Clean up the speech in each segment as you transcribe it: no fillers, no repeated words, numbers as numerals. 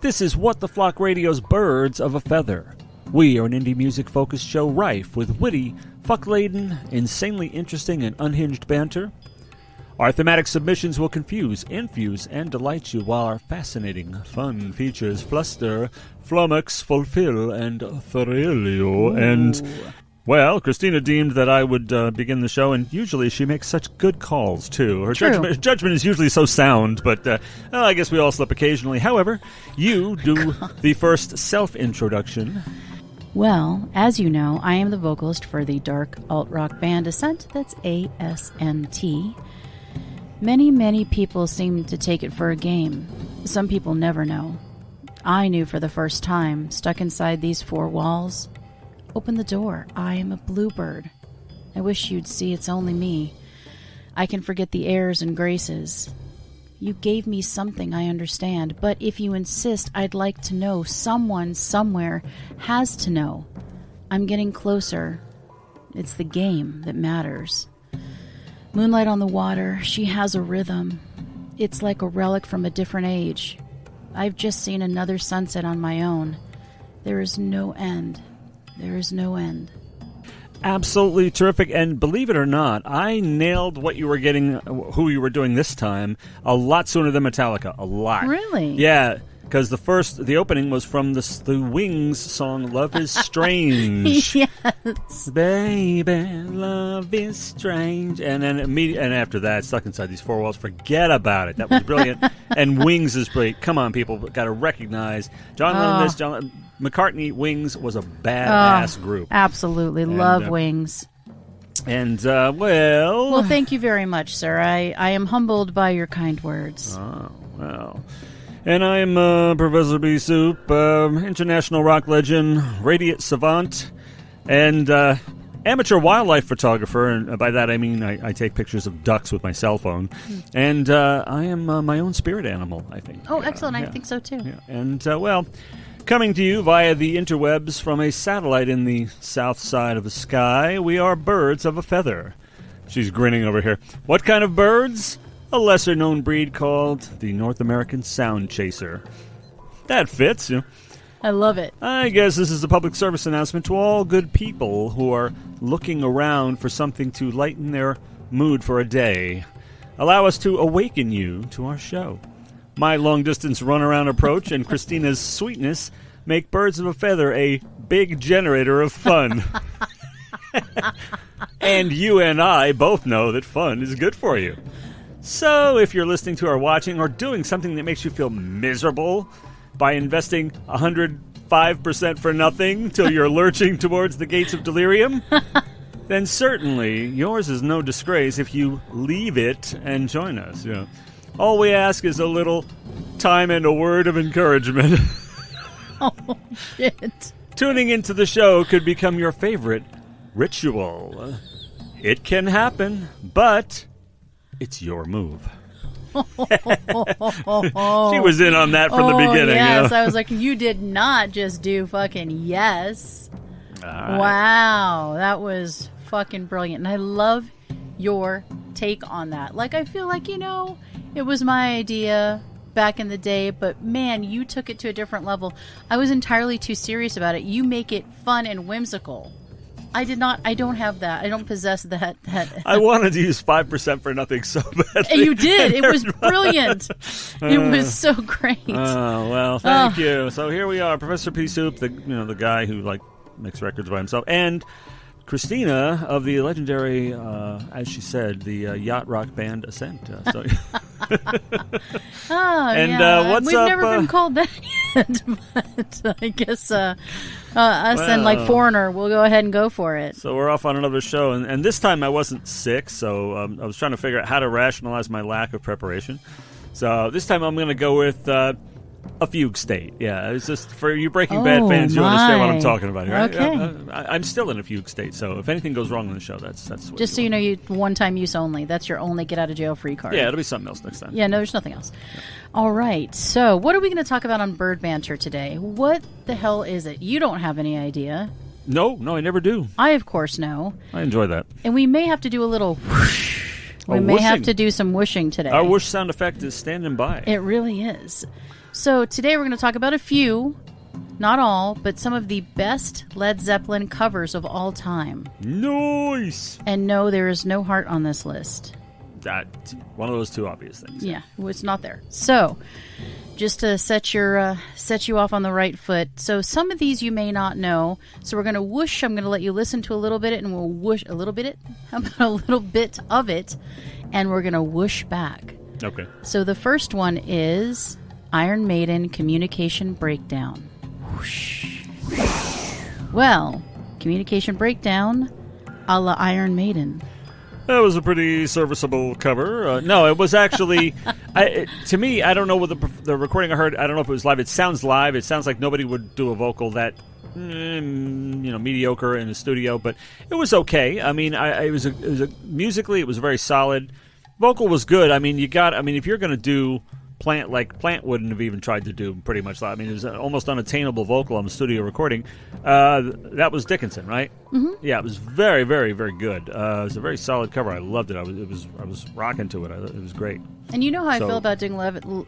This is What the Flock Radio's Birds of a Feather. We are an indie music-focused show rife with witty, fuck-laden, insanely interesting, and unhinged banter. Our thematic submissions will confuse, infuse, and delight you, while our fascinating, fun features fluster, flummox, fulfill, and thrill you. And, well, Christina deemed that I would begin the show, and usually she makes such good calls, too. Her judgment is usually so sound, but I guess we all slip occasionally. However, you do the first self-introduction. Well, as you know, I am the vocalist for the dark alt-rock band Ascent. That's A-S-N-T. Many people seem to take it for a game. Some people never know. I knew for the first time, stuck inside these four walls. Open the door. I am a bluebird. I wish you'd see it's only me. I can forget the airs and graces. You gave me something I understand, but if you insist, I'd like to know. Someone, somewhere, has to know. I'm getting closer. It's the game that matters. Moonlight on the water, she has a rhythm. It's like a relic from a different age. I've just seen another sunset on my own. There is no end. There is no end. Absolutely terrific, and believe it or not, I nailed what you were getting, who you were doing this time, a lot sooner than Metallica. A lot. Really? Yeah, because the opening was from the Wings song "Love Is Strange." Yes. Baby, love is strange, and then and after that, stuck inside these four walls. Forget about it. That was brilliant. And Wings is great. Come on, people, got to recognize John Lennon. McCartney. Wings was a badass group. Absolutely, love Wings. And well, thank you very much, sir. I am humbled by your kind words. Oh well. And I'm Professor P-Soop, international rock legend, radiant savant, and amateur wildlife photographer. And by that I mean I take pictures of ducks with my cell phone. And I am my own spirit animal, I think. Oh, excellent. I think so, too. Yeah. And, well, coming to you via the interwebs from a satellite in the south side of the sky, we are birds of a feather. She's grinning over here. What kind of birds? A lesser-known breed called the North American Sound Chaser. That fits, you know. I love it. I guess this is a public service announcement to all good people who are looking around for something to lighten their mood for a day. Allow us to awaken you to our show. My long-distance run-around approach and Christina's sweetness make Birds of a Feather a big generator of fun. And you and I both know that fun is good for you. So, if you're listening to or watching or doing something that makes you feel miserable by investing 105% for nothing till you're lurching towards the gates of delirium, then certainly yours is no disgrace if you leave it and join us. You know. All we ask is a little time and a word of encouragement. Oh, shit. Tuning into the show could become your favorite ritual. It can happen, but it's your move. She was in on that from the beginning. Yes, you know? I was like, you did not just do fucking yes. Right. Wow, that was fucking brilliant. And I love your take on that. Like, I feel like, it was my idea back in the day, but man, you took it to a different level. I was entirely too serious about it. You make it fun and whimsical. I don't have that. I don't possess that. I wanted to use 5% for nothing so badly. You did. It was brilliant. It was so great. Oh, well, thank you. So here we are, Professor P-Soop, the guy who makes records by himself, and Christina of the legendary, as she said, the yacht rock band Ascent. What's We've up? Never been called that yet, but I guess us and Foreigner, we'll go ahead and go for it. So we're off on another show, and this time I wasn't sick, so I was trying to figure out how to rationalize my lack of preparation. So this time I'm going to go with a fugue state. Yeah, it's just for you Breaking Bad fans, you understand what I'm talking about here. Okay. I'm still in a fugue state, so if anything goes wrong in the show, that's what just so you know, you one-time use only. That's your only get-out-of-jail-free card. Yeah, it'll be something else next time. Yeah, no, there's nothing else. Yeah. All right, so what are we going to talk about on Bird Banter today? What the hell is it? You don't have any idea. No, I never do. I, of course, know. I enjoy that. And we may have to do a little whoosh. We may have to do some whooshing today. Our whoosh sound effect is standing by. It really is. So today we're going to talk about a few, not all, but some of the best Led Zeppelin covers of all time. Nice! And no, there is no heart on this list. That one of those two obvious things. Yeah, it's not there. So, just to set you off on the right foot. So some of these you may not know. So we're going to whoosh. I'm going to let you listen to a little bit, and we'll whoosh a little bit. How about a little bit of it, and we're going to whoosh back. Okay. So the first one is Iron Maiden Communication Breakdown. Whoosh. Well, Communication Breakdown, a la Iron Maiden. That was a pretty serviceable cover. No, it was actually, to me, I don't know what the recording I heard, I don't know if it was live. It sounds live. It sounds like nobody would do a vocal that, mediocre in the studio, but it was okay. I mean, musically, it was very solid. Vocal was good. I mean, if you're going to do Plant wouldn't have even tried to do pretty much that. I mean, it was an almost unattainable vocal on the studio recording. That was Dickinson, right? Mm-hmm. Yeah, it was very, very, very good. It was a very solid cover. I loved it. I was rocking to it. It was great. And you know how I feel about doing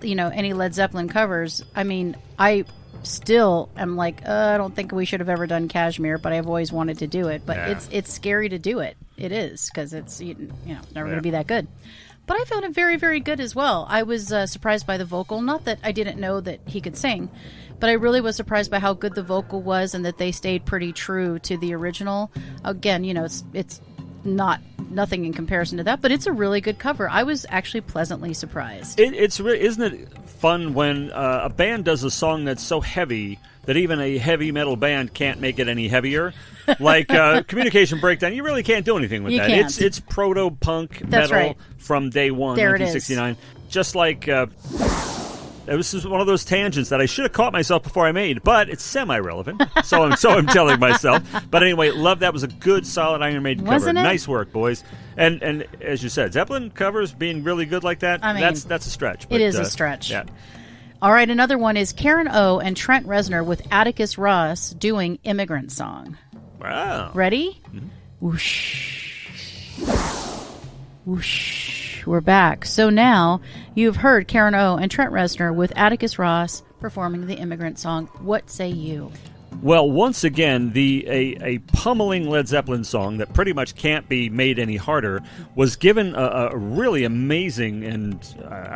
any Led Zeppelin covers. I mean, I still am like, I don't think we should have ever done Kashmir, but I've always wanted to do it. But yeah. It's scary to do it. It is, because it's never going to be that good. But I found it very, very good as well. I was surprised by the vocal. Not that I didn't know that he could sing, but I really was surprised by how good the vocal was and that they stayed pretty true to the original. Again, it's nothing in comparison to that, but it's a really good cover. I was actually pleasantly surprised. Isn't it fun when a band does a song that's so heavy that even a heavy metal band can't make it any heavier? Like Communication Breakdown, you really can't do anything with that. Can't. It's proto-punk metal right. from day one, there 1969. Just like this is one of those tangents that I should have caught myself before I made, but it's semi-relevant, so I'm telling myself. But anyway, love that was a good, solid Iron Maiden cover. Wasn't it? Nice work, boys. And as you said, Zeppelin covers being really good like that, I mean, that's a stretch. But, it is a stretch. Yeah. All right, another one is Karen O and Trent Reznor with Atticus Ross doing Immigrant Song. Wow. Ready? Mm-hmm. Whoosh. Whoosh. We're back. So now you've heard Karen O and Trent Reznor with Atticus Ross performing the Immigrant Song. What say you? Well, once again, a pummeling Led Zeppelin song that pretty much can't be made any harder was given a really amazing and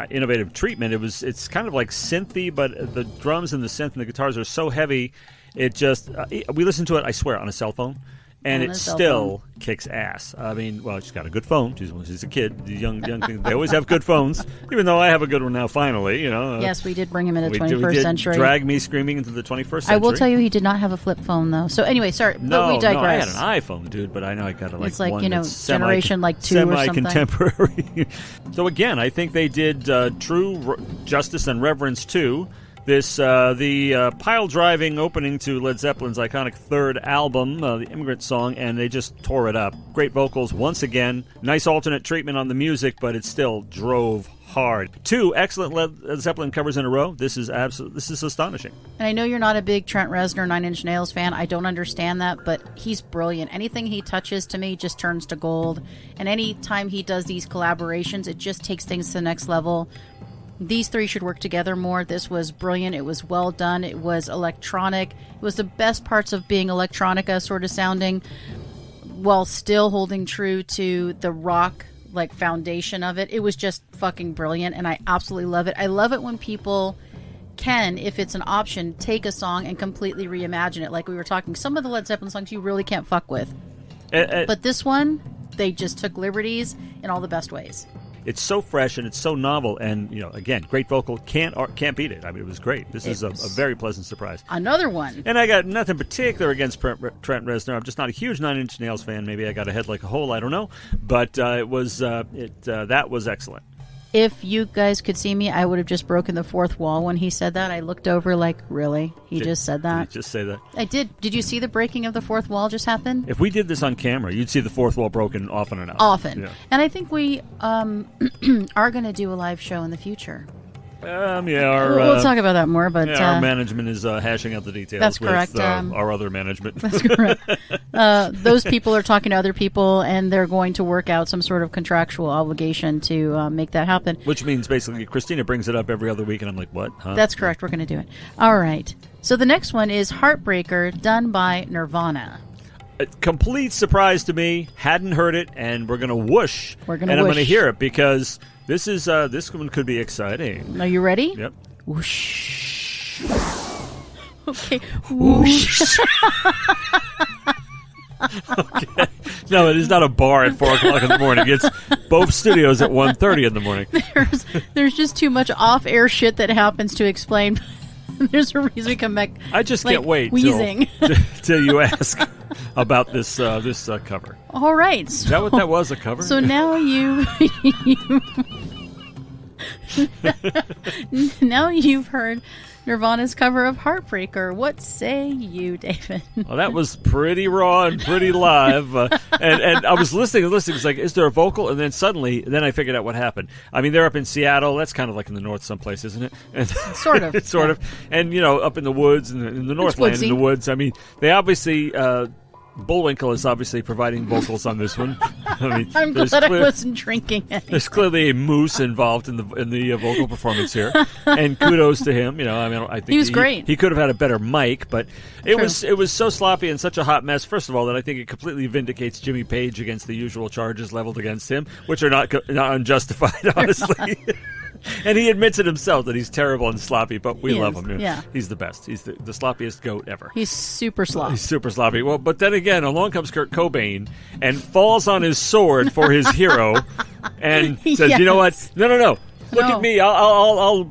innovative treatment. It's kind of like synthy, but the drums and the synth and the guitars are so heavy. It just we listened to it, I swear, on a cell phone. And it still kicks ass. I mean, well, she's got a good phone. She's a kid. The young thing, they always have good phones. Even though I have a good one now, finally. Yes, we did bring him in the 21st century. Drag me screaming into the 21st century. I will tell you, he did not have a flip phone though. So anyway, sorry, but we digress. No, I had an iPhone, dude, but I know I got it's like one generation 2 or something. Semi-contemporary. So again, I think they did true justice and reverence to this the pile-driving opening to Led Zeppelin's iconic third album, the Immigrant Song, and they just tore it up. Great vocals once again. Nice alternate treatment on the music, but it still drove hard. 2 excellent Led Zeppelin covers in a row. This is astonishing. And I know you're not a big Trent Reznor 9 Inch Nails fan. I don't understand that, but he's brilliant. Anything he touches to me just turns to gold. And any time he does these collaborations, it just takes things to the next level. These 3 should work together more. This was brilliant. It was well done. It was electronic. It was the best parts of being electronica sort of sounding while still holding true to the rock foundation of it. It was just fucking brilliant, and I absolutely love it. I love it when people can, if it's an option, take a song and completely reimagine it. Like we were talking, some of the Led Zeppelin songs you really can't fuck with. But this one, they just took liberties in all the best ways. It's so fresh and it's so novel, and again, great vocal. Can't beat it. I mean, it was great. This is a very pleasant surprise. Another one. And I got nothing particular against Trent Reznor. I'm just not a huge 9 Inch Nails fan. Maybe I got a head like a hole. I don't know. But that was excellent. If you guys could see me, I would have just broken the fourth wall when he said that. I looked over like, really? He just said that? Did he just say that? I did. Did you see the breaking of the fourth wall just happen? If we did this on camera, you'd see the fourth wall broken often enough. Often. Yeah. And I think we are going to do a live show in the future. We'll talk about that more, but our management is hashing out the details. That's correct. With, our other management. That's correct. Those people are talking to other people, and they're going to work out some sort of contractual obligation to make that happen. Which means basically Christina brings it up every other week, and I'm like, what? Huh? That's correct. We're going to do it. All right. So the next one is Heartbreaker, done by Nirvana. A complete surprise to me. Hadn't heard it, and we're going to whoosh. I'm going to hear it because this one could be exciting. Are you ready? Yep. Whoosh. Okay. Whoosh. Okay. No, it is not a bar at 4 o'clock in the morning. It's both studios at 1:30 in the morning. There's just too much off-air shit that happens to explain. There's a reason we come back. I just can't wait wheezing till you ask about this cover. All right. Is that what that was, a cover? So now now you've heard Nirvana's cover of Heartbreaker. What say you, David? Well, that was pretty raw and pretty live. And I was listening. It's like, is there a vocal? And then suddenly, I figured out what happened. I mean, they're up in Seattle. That's kind of like in the north someplace, isn't it? And sort of. Sort of. And, up in the woods, in the Northland, in the woods. I mean, they obviously... Bullwinkle is obviously providing vocals on this one. I mean, I'm glad I wasn't drinking anymore. There's clearly a moose involved in the vocal performance here, and kudos to him. I think he was great. He could have had a better mic, but it was so sloppy and such a hot mess. First of all, that I think it completely vindicates Jimmy Page against the usual charges leveled against him, which are not unjustified, honestly. And he admits it himself that he's terrible and sloppy, but we love him. Yeah. He's the best. He's the sloppiest goat ever. He's super sloppy. He's super sloppy. Well, but then again, along comes Kurt Cobain and falls on his sword for his hero and says, Yes. You know what? No. Look at me. I'll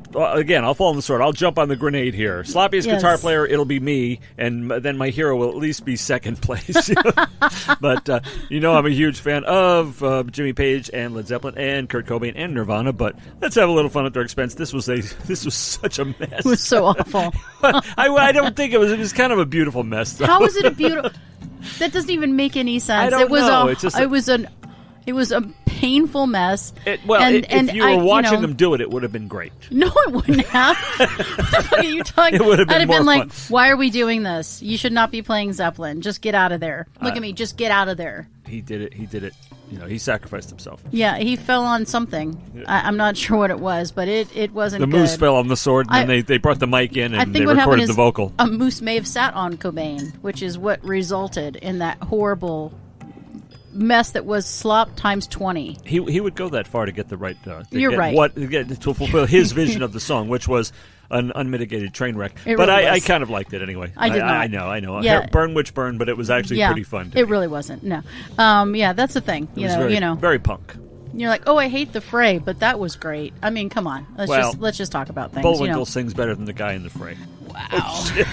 fall on the sword. I'll jump on the grenade here. Sloppiest guitar player, it'll be me, and then my hero will at least be second place. But I'm a huge fan of Jimmy Page and Led Zeppelin and Kurt Cobain and Nirvana. But let's have a little fun at their expense. This was such a mess. It was so awful. I don't think it was. It was kind of a beautiful mess. Though. How was it a beautiful? That doesn't even make any sense. I don't know. It was a painful mess. If you were watching them do it, it would have been great. No, it wouldn't have. What the fuck are you talking? It would have been I'd have more been fun. like, why are we doing this? You should not be playing Zeppelin. Just get out of there. Look at me. Just get out of there. He did it. He sacrificed himself. Yeah, he fell on something. Yeah. I'm not sure what it was, but it wasn't good. The moose fell on the sword, and then they brought the mic in, and they recorded the vocal. A moose may have sat on Cobain, which is what resulted in that horrible mess that was slop times 20. He would go that far to get the right. You're right. To fulfill his vision of the song, which was an unmitigated train wreck. I kind of liked it anyway. I did not. I know. Yeah. Burn witch burn, but it was actually pretty fun. It really wasn't. No. That's the thing. Very punk. You're like, oh, I hate the Fray, but that was great. I mean, come on. Let's just talk about things. Bullwinkle sings better than the guy in the Fray. Wow. Oh, shit.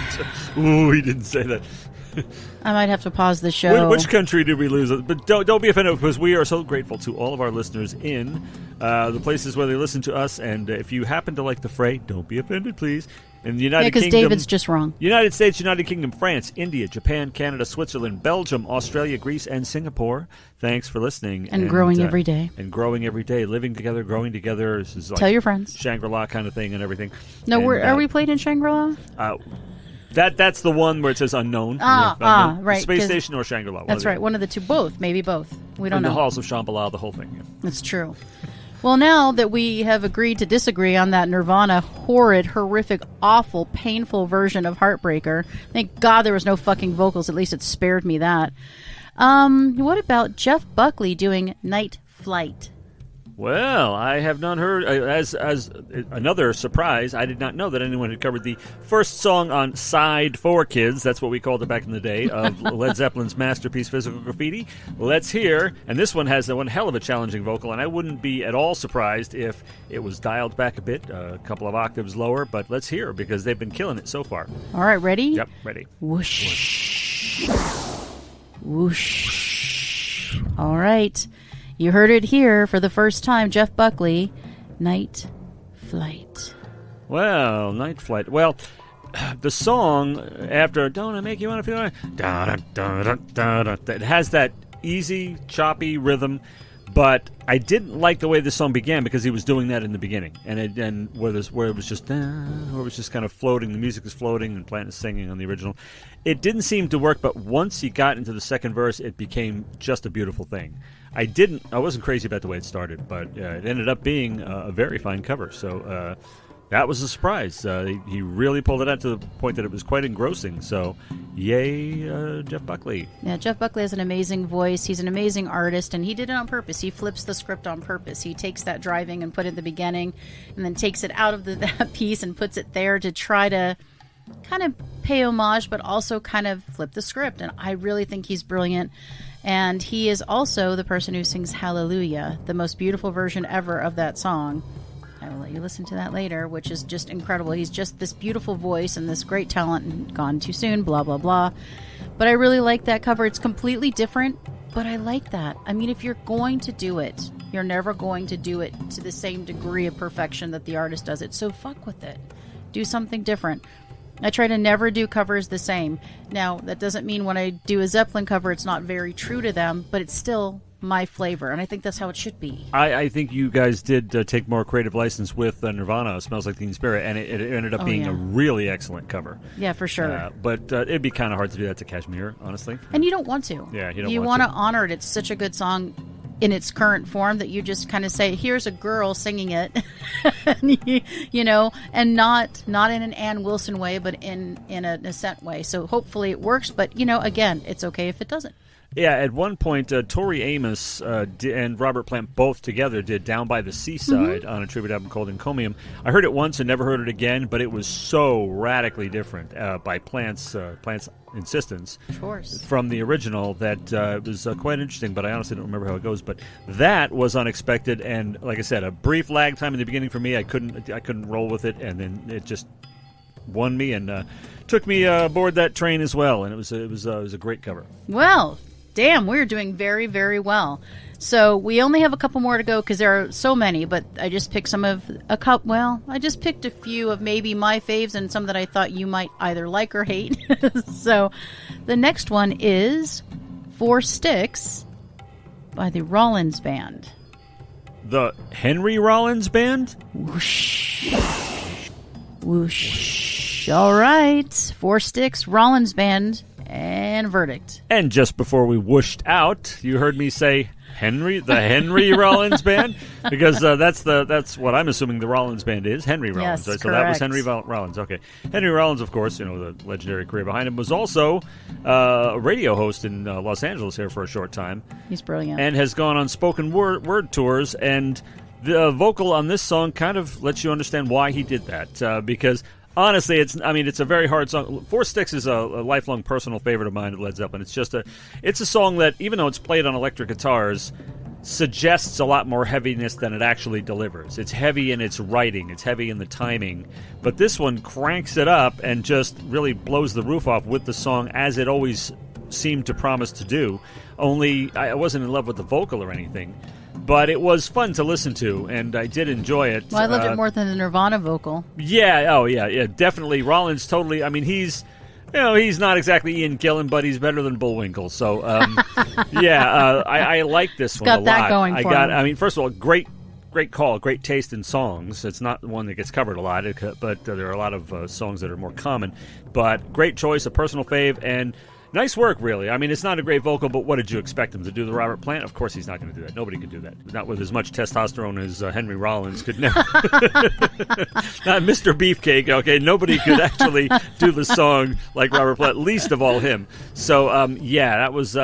Ooh, he didn't say that. I might have to pause the show. Which country did we lose? But don't be offended, because we are so grateful to all of our listeners in the places where they listen to us. And if you happen to like the Fray, don't be offended, please. In the United Kingdom, because David's just wrong. United States, United Kingdom, France, India, Japan, Canada, Switzerland, Belgium, Australia, Greece, and Singapore. Thanks for listening. And growing every day. And growing every day. Living together, growing together. This is like tell your friends. Shangri-La kind of thing and everything. No, are we played in Shangri-La? That's the one where it says unknown. Right. Space Station or Shangri-La. That's right. One of the two. Both. Maybe both. We don't know. The halls of Shambhala, the whole thing. Yeah. That's true. Well, now that we have agreed to disagree on that Nirvana horrid, horrific, awful, painful version of Heartbreaker, thank God there was no fucking vocals. At least it spared me that. What about Jeff Buckley doing Night Flight? Well, I have not heard, as another surprise, I did not know that anyone had covered the first song on Side 4 Kids, that's what we called it back in the day, of Led Zeppelin's masterpiece, Physical Graffiti. Let's hear, and this one has one hell of a challenging vocal, and I wouldn't be at all surprised if it was dialed back a bit, a couple of octaves lower, but let's hear, because they've been killing it so far. All right, ready? Yep, ready. Whoosh. Whoosh. All right. You heard it here for the first time, Jeff Buckley, Night Flight. Well, Night Flight. Well, the song after "Don't I Make You Want to Feel Right," it has that easy, choppy rhythm, But I didn't like the way this song began because he was doing that in the beginning, and where it was just kind of floating. The music is floating, and Plant is singing on the original. It didn't seem to work, but once he got into the second verse, it became just a beautiful thing. I wasn't crazy about the way it started, but it ended up being a very fine cover. So that was a surprise. He really pulled it out to the point that it was quite engrossing. So, yay, Jeff Buckley. Yeah, Jeff Buckley has an amazing voice. He's an amazing artist, and he did it on purpose. He flips the script on purpose. He takes that driving and put it at the beginning, and then takes it out of that piece and puts it there to try to kind of pay homage, but also kind of flip the script. And I really think he's brilliant. And he is also the person who sings Hallelujah, the most beautiful version ever of that song. I will let you listen to that later, which is just incredible. He's just this beautiful voice and this great talent, and gone too soon, blah, blah, blah. But I really like that cover. It's completely different, but I like that. I mean, if you're going to do it, you're never going to do it to the same degree of perfection that the artist does it. So fuck with it. Do something different. I try to never do covers the same. Now, that doesn't mean when I do a Zeppelin cover, it's not very true to them, but it's still my flavor, and I think that's how it should be. I think you guys did take more creative license with Nirvana, Smells Like Teen Spirit, and it ended up being a really excellent cover. Yeah, for sure. But it'd be kind of hard to do that to Kashmir, honestly. And you don't want to. Yeah, you want to honor it. It's such a good song in its current form that you just kind of say, here's a girl singing it, you know, and not in an Ann Wilson way, but in an Ascent way. So hopefully it works, but, you know, again, it's okay if it doesn't. Yeah, at one point, Tori Amos and Robert Plant both together did Down by the Seaside on a tribute album called Encomium. I heard it once and never heard it again, but it was so radically different by Plant's insistence from the original that it was quite interesting, but I honestly don't remember how it goes. But that was unexpected, and like I said, a brief lag time in the beginning for me. I couldn't roll with it, and then it just won me and took me aboard that train as well, and it was a great cover. Well, damn, we're doing very, very well. So we only have a couple more to go because there are so many, but I just picked I just picked a few of maybe my faves and some that I thought you might either like or hate. So the next one is 4 Sticks by the Rollins Band. The Henry Rollins Band? Whoosh. Whoosh. All right. 4 Sticks, Rollins Band, and verdict. And just before we whooshed out, you heard me say the Henry Rollins Band, because that's what I'm assuming the Rollins Band is, Henry Rollins. Yes, right? So correct. that was Henry Rollins. Okay, Henry Rollins, of course, you know, the legendary career behind him, was also a radio host in Los Angeles here for a short time. He's brilliant, and has gone on spoken word tours. And the vocal on this song kind of lets you understand why he did that, because honestly, it's a very hard song. 4 Sticks is a lifelong personal favorite of mine at Led Zeppelin. It's a song that, even though it's played on electric guitars, suggests a lot more heaviness than it actually delivers. It's heavy in its writing, it's heavy in the timing, but this one cranks it up and just really blows the roof off with the song, as it always seemed to promise to do. Only I wasn't in love with the vocal or anything, but it was fun to listen to, and I did enjoy it. Well, I loved it more than the Nirvana vocal. Yeah, definitely. Rollins totally, he's not exactly Ian Gillan, but he's better than Bullwinkle. So, I like this one a lot. Got that going for him. First of all, great call, great taste in songs. It's not one that gets covered a lot, but there are a lot of songs that are more common. But great choice, a personal fave, and nice work, really. It's not a great vocal, but what did you expect him to do? The Robert Plant? Of course he's not going to do that. Nobody could do that. Not with as much testosterone as Henry Rollins could never. Not Mr. Beefcake, okay? Nobody could actually do the song like Robert Plant, least of all him. So, that was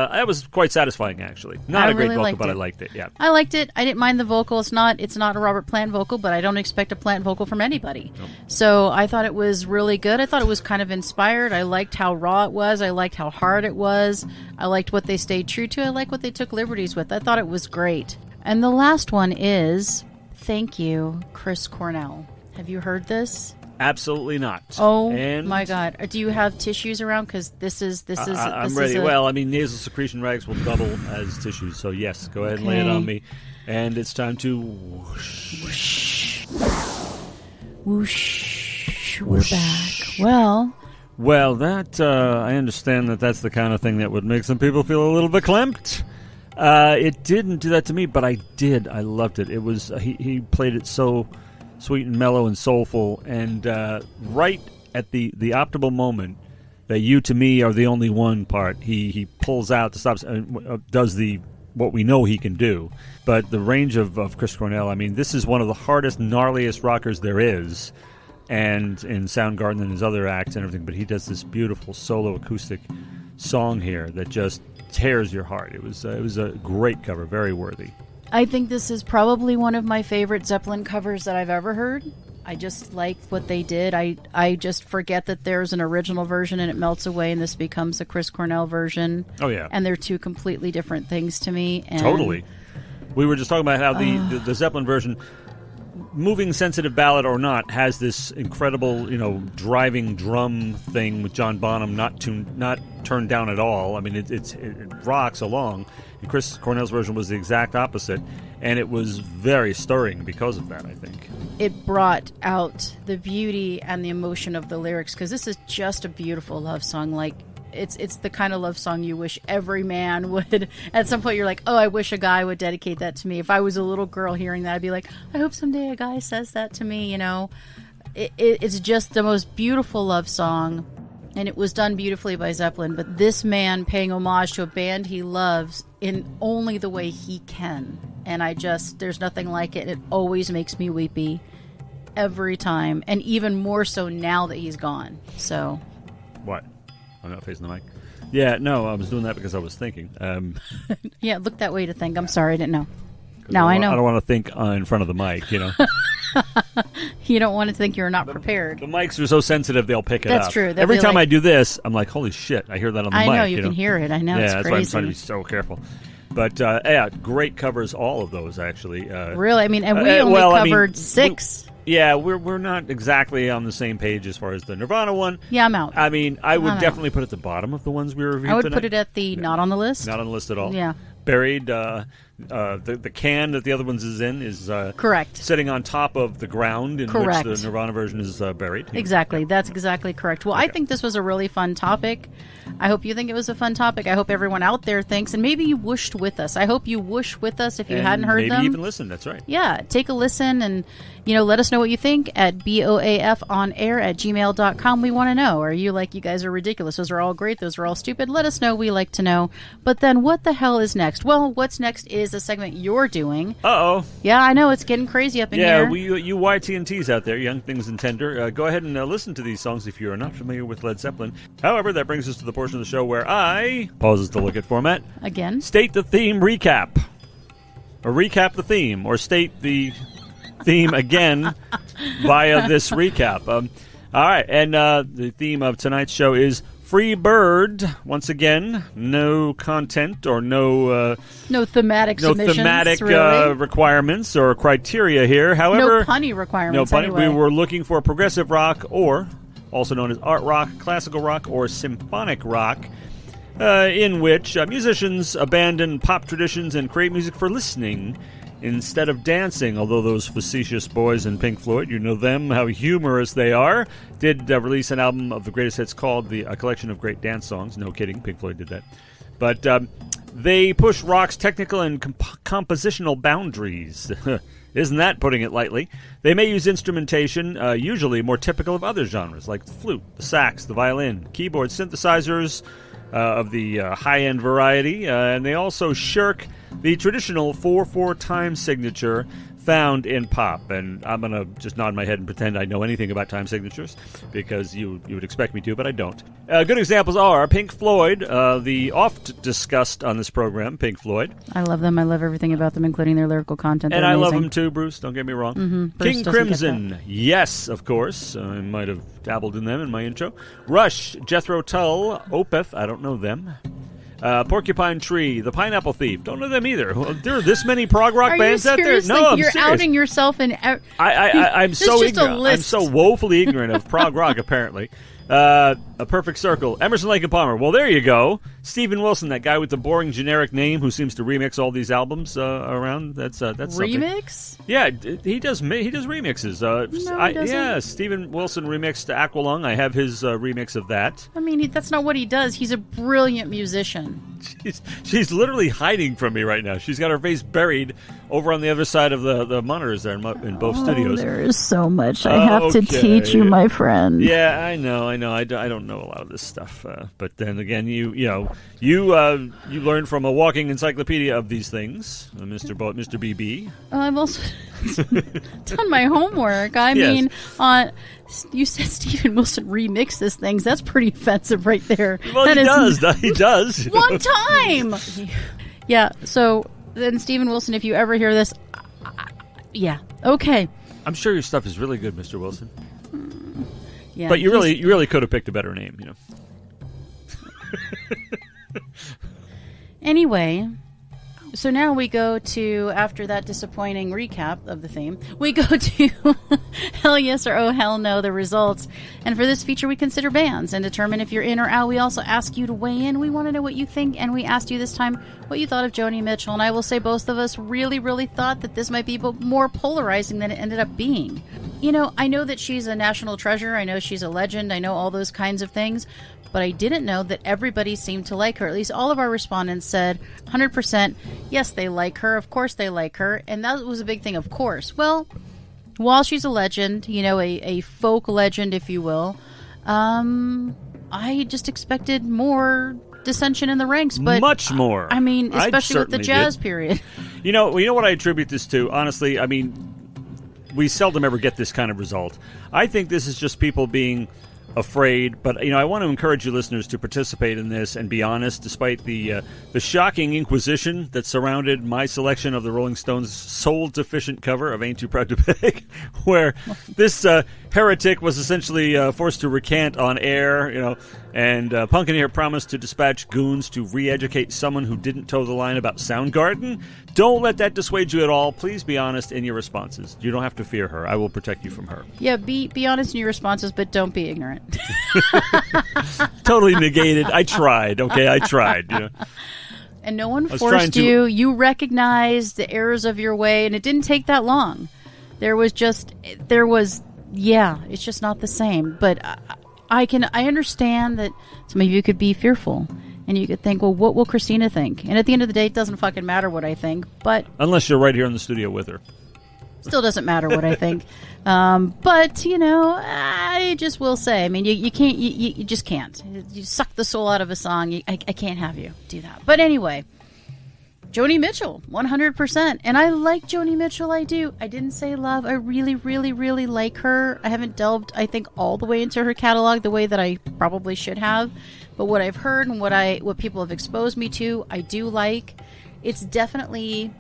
quite satisfying, actually. Not a great vocal, but I liked it, yeah. I liked it. I didn't mind the vocal. It's not a Robert Plant vocal, but I don't expect a Plant vocal from anybody. Nope. So I thought it was really good. I thought it was kind of inspired. I liked how raw it was. I liked how hard it was. I liked what they stayed true to. I liked what they took liberties with. I thought it was great. And the last one is Thank You, Chris Cornell. Have you heard this? Absolutely not. Oh, my God. Do you have tissues around? Because this is I'm ready. Well, nasal secretion rags will double as tissues. So, yes, go ahead and lay it on me. And it's time to whoosh. Whoosh. We're back. Well, that I understand that's the kind of thing that would make some people feel a little verklempt. It didn't do that to me, but I did. I loved it. It was he played it so sweet and mellow and soulful, and right at the optimal moment that "You to Me Are the Only One" part, he pulls out the stops and does what we know he can do. But the range of Chris Cornell, I mean, this is one of the hardest, gnarliest rockers there is, and in Soundgarden and his other acts and everything. But he does this beautiful solo acoustic song here that just tears your heart. It was a great cover, very worthy. I think this is probably one of my favorite Zeppelin covers that I've ever heard. I just like what they did. I just forget that there's an original version and it melts away, and this becomes a Chris Cornell version. Oh, yeah. And they're two completely different things to me. And totally. We were just talking about how the Zeppelin version, moving sensitive ballad or not, has this incredible, driving drum thing with John Bonham not turned down at all. I mean, it rocks along. And Chris Cornell's version was the exact opposite, and it was very stirring because of that, I think. It brought out the beauty and the emotion of the lyrics, because this is just a beautiful love song. Like, it's the kind of love song you wish every man would. At some point, you're like, oh, I wish a guy would dedicate that to me. If I was a little girl hearing that, I'd be like, I hope someday a guy says that to me, It's just the most beautiful love song, and it was done beautifully by Zeppelin. But this man paying homage to a band he loves in only the way he can. And there's nothing like it. It always makes me weepy every time, and even more so now that he's gone. So, what? I'm not facing the mic. Yeah, no, I was doing that because I was thinking. Yeah, look that way to think. I'm sorry, I didn't know. Now I know. I don't want to think in front of the mic, You don't want to think you're not prepared. The mics are so sensitive, they'll pick it up. That's true. Every time I do this, I'm like, holy shit, I hear that on the mic. I know, you can hear it. I know, it's that's crazy. why I'm trying to be so careful. But, yeah, great covers, all of those, actually. Really? I mean, and we only covered 6. We're not exactly on the same page as far as the Nirvana one. Yeah, I'm out. I mean, I would definitely put it at the bottom of the ones we reviewed tonight. I would put it at the not on the list. Not on the list at all. Yeah. Buried, the can that the other ones is in is correct. Sitting on top of the ground in correct. which the Nirvana version is buried. Exactly. That's exactly correct. Well, okay. I think this was a really fun topic. I hope you think it was a fun topic. I hope everyone out there thinks, and maybe you whooshed with us. I hope you whooshed with us if you hadn't heard them. Maybe even listen. That's right. Yeah. Take a listen and, let us know what you think at boafonair@gmail.com. We want to know. Are you like, you guys are ridiculous? Those are all great. Those are all stupid. Let us know. We like to know. But then what the hell is next? Well, what's next is a segment you're doing. Uh-oh. Yeah, I know. It's getting crazy up in here. Yeah, you YT&Ts out there, young things and tender, go ahead and listen to these songs if you're not familiar with Led Zeppelin. However, that brings us to the portion of the show where I, pauses to look at format, again, state the theme recap. Or recap the theme, or state the theme again via this recap. All right, and the theme of tonight's show is Freebird. Once again, no content or no thematic submissions, really. Requirements or criteria here. However, no punny requirements. No punny. Anyway. We were looking for progressive rock, or also known as art rock, classical rock, or symphonic rock, in which musicians abandon pop traditions and create music for listening instead of dancing. Although those facetious boys in Pink Floyd, you know them, how humorous they are, did release an album of the greatest hits called A Collection of Great Dance Songs. No kidding, Pink Floyd did that. But they push rock's technical and compositional boundaries. Isn't that putting it lightly? They may use instrumentation, usually more typical of other genres, like the flute, the sax, the violin, keyboard, synthesizers of the high-end variety, and they also shirk the traditional 4/4 time signature found in pop. And I'm going to just nod my head and pretend I know anything about time signatures, because you would expect me to, but I don't. Good examples are Pink Floyd, the oft-discussed on this program, Pink Floyd. I love them. I love everything about them, including their lyrical content. And I love them too, Bruce. Don't get me wrong. Mm-hmm. King Crimson, yes, of course. I might have dabbled in them in my intro. Rush, Jethro Tull, Opeth, I don't know them. Porcupine Tree, The Pineapple Thief. Don't know them either. There are this many prog rock bands out there. No, I'm You're serious. outing yourself in. I'm so ignorant. I'm so woefully ignorant of prog rock. Apparently, A Perfect Circle, Emerson, Lake and Palmer. Well, there you go. Stephen Wilson, that guy with the boring generic name who seems to remix all these albums around. That's remix. Something. Yeah, he does remixes. No, he doesn't. Yeah, Stephen Wilson remixed Aqualung. I have his remix of that. I mean, that's not what he does. He's a brilliant musician. She's literally hiding from me right now. She's got her face buried over on the other side of the monitors there in both studios. There is so much I have to teach you, my friend. Yeah, I know. I don't know a lot of this stuff, but then again, you learn from a walking encyclopedia of these things, Mr. BB. I've also done my homework. I mean, you said Steven Wilson remixes things. That's pretty offensive right there. Well, he does. One time! Yeah, so then Steven Wilson, if you ever hear this, yeah, okay. I'm sure your stuff is really good, Mr. Wilson. Yeah, but you really could have picked a better name, you know. Anyway, so now we go to, after that disappointing recap of the theme, we go to Hell Yes or Oh Hell No, the results. And for this feature, we consider bands and determine if you're in or out. We also ask you to weigh in. We want to know what you think, and we asked you this time what you thought of Joni Mitchell. And I will say both of us really, really thought that this might be more polarizing than it ended up being. You know, I know that she's a national treasure. I know she's a legend. I know all those kinds of things. But I didn't know that everybody seemed to like her. At least all of our respondents said 100%, yes, they like her. Of course they like her. And that was a big thing, of course. Well, while she's a legend, you know, a folk legend, if you will, I just expected more dissension in the ranks. But much more. I mean, especially with the jazz period. You know what I attribute this to? Honestly, I mean, we seldom ever get this kind of result. I think this is just people being afraid, but I want to encourage you listeners to participate in this and be honest, despite the shocking inquisition that surrounded my selection of the Rolling Stones' soul deficient cover of Ain't Too Proud to Beg, where this heretic was essentially forced to recant on air, and Punkeneer promised to dispatch goons to re-educate someone who didn't toe the line about Soundgarden. Don't let that dissuade you at all. Please be honest in your responses. You don't have to fear her. I will protect you from her. Yeah, be honest in your responses, but don't be ignorant. Totally negated. I tried. Okay, I tried. And no one forced you. You recognized the errors of your way, and it didn't take that long. It's just not the same. But I understand that some of you could be fearful. And you could think, well, what will Christina think? And at the end of the day, it doesn't fucking matter what I think. But unless you're right here in the studio with her. Still doesn't matter what I think. But, I just will say, I mean, you can't, you just can't. You suck the soul out of a song. I can't have you do that. But anyway, Joni Mitchell, 100%. And I like Joni Mitchell, I do. I didn't say love. I really, really, really like her. I haven't delved, I think, all the way into her catalog the way that I probably should have. But what I've heard and what people have exposed me to, I do like. It's definitely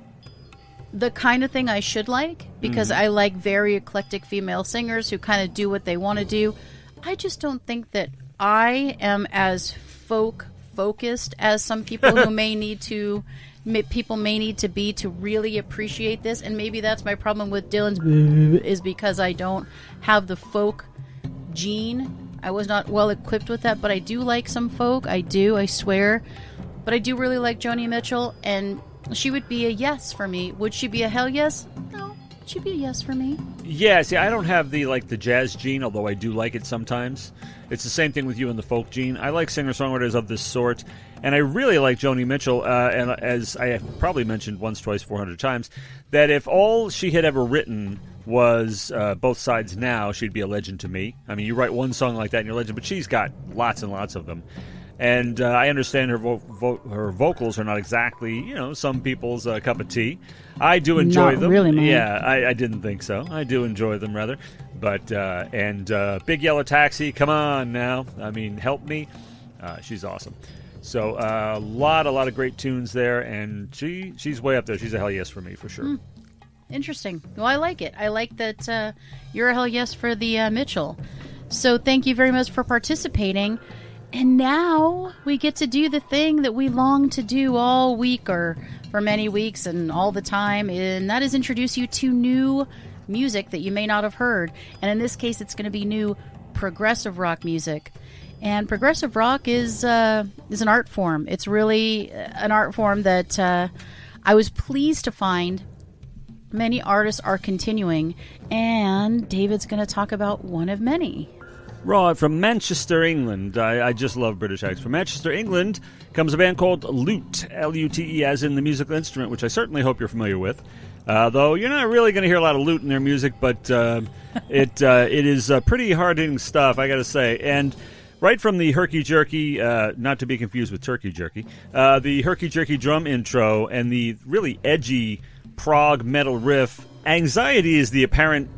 the kind of thing I should like, because I like very eclectic female singers who kind of do what they want to do. I just don't think that I am as folk-focused as some people who may need to be to really appreciate this. And maybe that's my problem with Dylan's is because I don't have the folk gene. I was not well equipped with that, but I do like some folk. I do, I swear. But I do really like Joni Mitchell, and she would be a yes for me. Would she be a hell yes? No, she'd be a yes for me. Yeah, see, I don't have the jazz gene, although I do like it sometimes. It's the same thing with you and the folk gene. I like singer-songwriters of this sort, and I really like Joni Mitchell, and as I have probably mentioned once, twice, 400 times, that if all she had ever written was Both Sides Now, she'd be a legend to me. I mean, you write one song like that and you're a legend, but she's got lots and lots of them. And I understand her vocals are not exactly, some people's cup of tea. I do enjoy them. Not really, man. Yeah, I didn't think so. I do enjoy them, rather. But, Big Yellow Taxi, come on now. I mean, help me. She's awesome. So a lot of great tunes there, and she's way up there. She's a hell yes for me, for sure. Interesting. Well, I like it. I like that you're a hell yes for the Mitchell. So thank you very much for participating. And now we get to do the thing that we long to do all week, or for many weeks and all the time, and that is introduce you to new music that you may not have heard. And in this case, it's going to be new progressive rock music. And progressive rock is an art form. It's really an art form that I was pleased to find many artists are continuing, and David's going to talk about one of many. Right, from Manchester, England. I just love British acts. From Manchester, England comes a band called Lute, L-U-T-E, as in the musical instrument, which I certainly hope you're familiar with. Though you're not really going to hear a lot of lute in their music, but it is pretty hard-hitting stuff, I got to say. And right from the herky-jerky, not to be confused with turkey jerky, the herky-jerky drum intro and the really edgy prog metal riff, anxiety is the apparent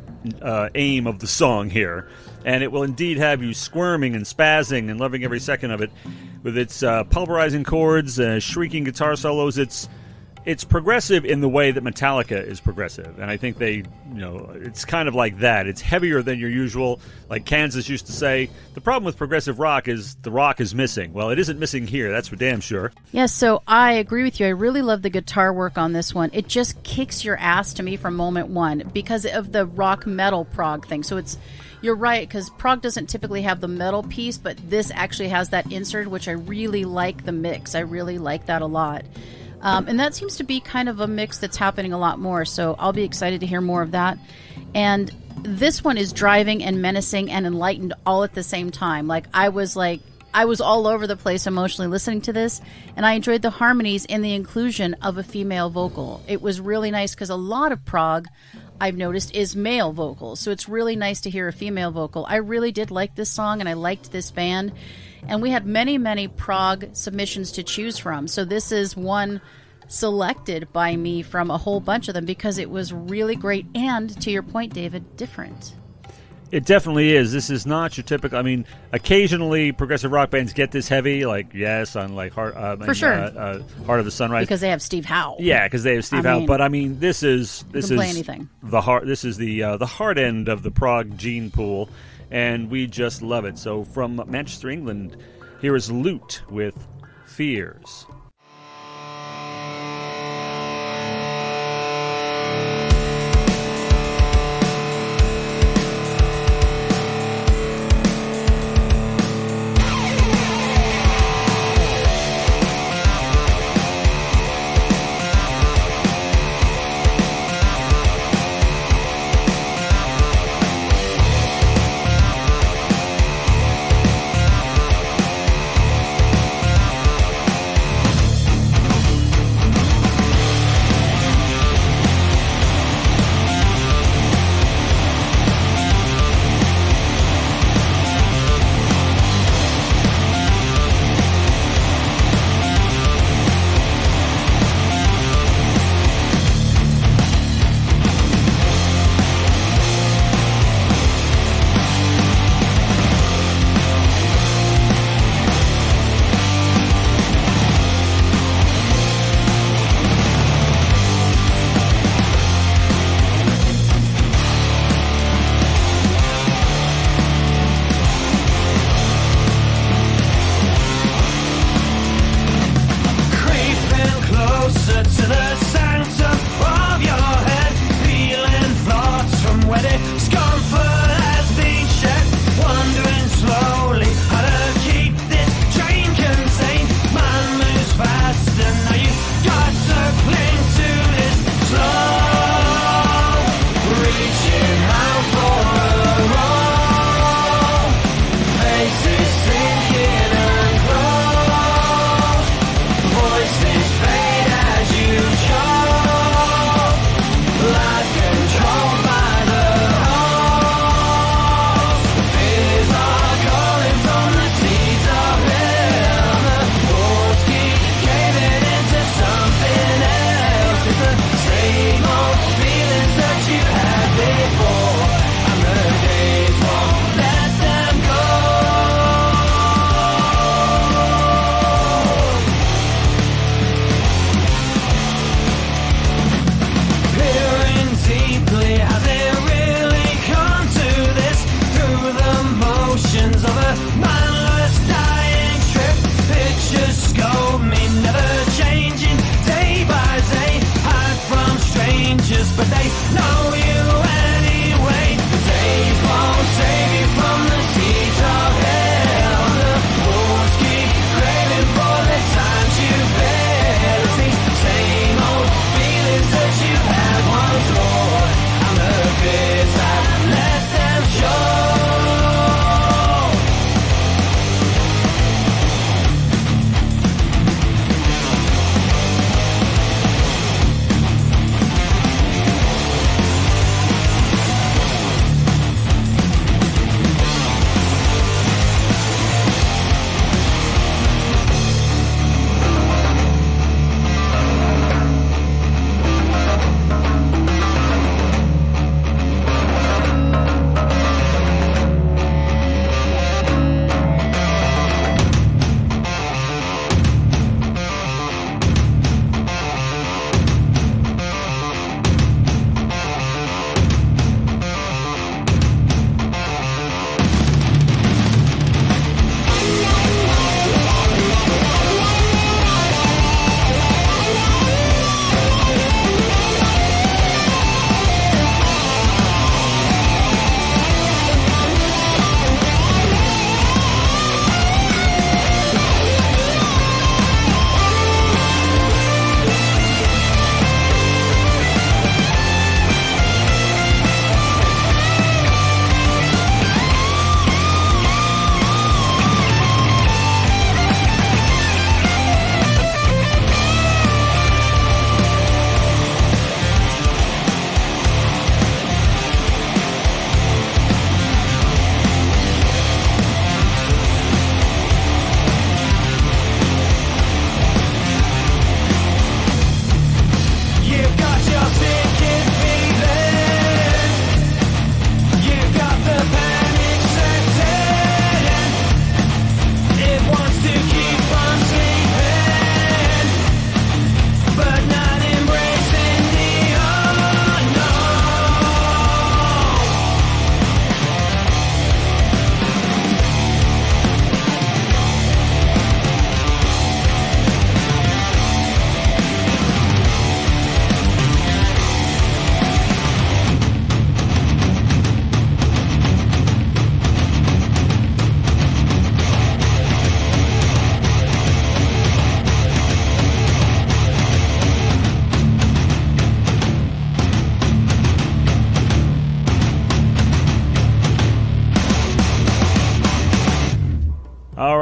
aim of the song here. And it will indeed have you squirming and spazzing and loving every second of it. With its pulverizing chords, shrieking guitar solos, it's progressive in the way that Metallica is progressive. And I think it's kind of like that. It's heavier than your usual, like Kansas used to say. The problem with progressive rock is the rock is missing. Well, it isn't missing here, that's for damn sure. Yes, so I agree with you. I really love the guitar work on this one. It just kicks your ass to me from moment one because of the rock metal prog thing. So you're right, because prog doesn't typically have the metal piece, but this actually has that insert, which I really like the mix. I really like that a lot. And that seems to be kind of a mix that's happening a lot more, so I'll be excited to hear more of that. And this one is driving and menacing and enlightened all at the same time. I was all over the place emotionally listening to this, and I enjoyed the harmonies and the inclusion of a female vocal. It was really nice because a lot of prog, I've noticed, is male vocals, so it's really nice to hear a female vocal. I really did like this song, and I liked this band. And we had many, many prog submissions to choose from. So this is one selected by me from a whole bunch of them because it was really great and, to your point, David, different. It definitely is. This is not your typical... I mean, occasionally progressive rock bands get this heavy, like, yes, on like Heart of the Sunrise. Because they have Steve Howe. Yeah, because they have Steve Howe. But I mean, this is play anything. The heart. This is the hard end of the prog gene pool, and we just love it. So from Manchester, England, here is Lute with Fears.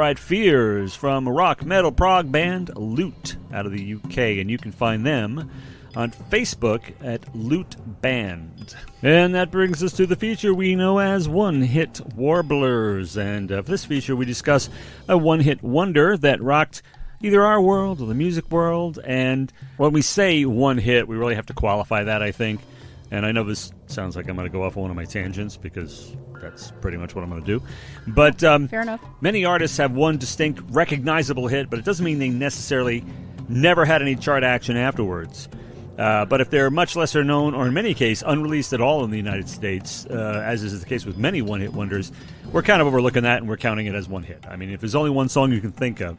right, Fears from rock metal prog band Loot out of the UK, and you can find them on Facebook at Loot Band. And that brings us to the feature we know as One-Hit Warblers, and for this feature we discuss a one-hit wonder that rocked either our world or the music world, and when we say one hit, we really have to qualify that, I think. And I know this sounds like I'm going to go off on one of my tangents, because that's pretty much what I'm going to do. But fair enough. Many artists have one distinct, recognizable hit, but it doesn't mean they necessarily never had any chart action afterwards. But if they're much lesser known, or in many cases unreleased at all in the United States, as is the case with many one-hit wonders, we're kind of overlooking that and we're counting it as one hit. I mean, if there's only one song you can think of.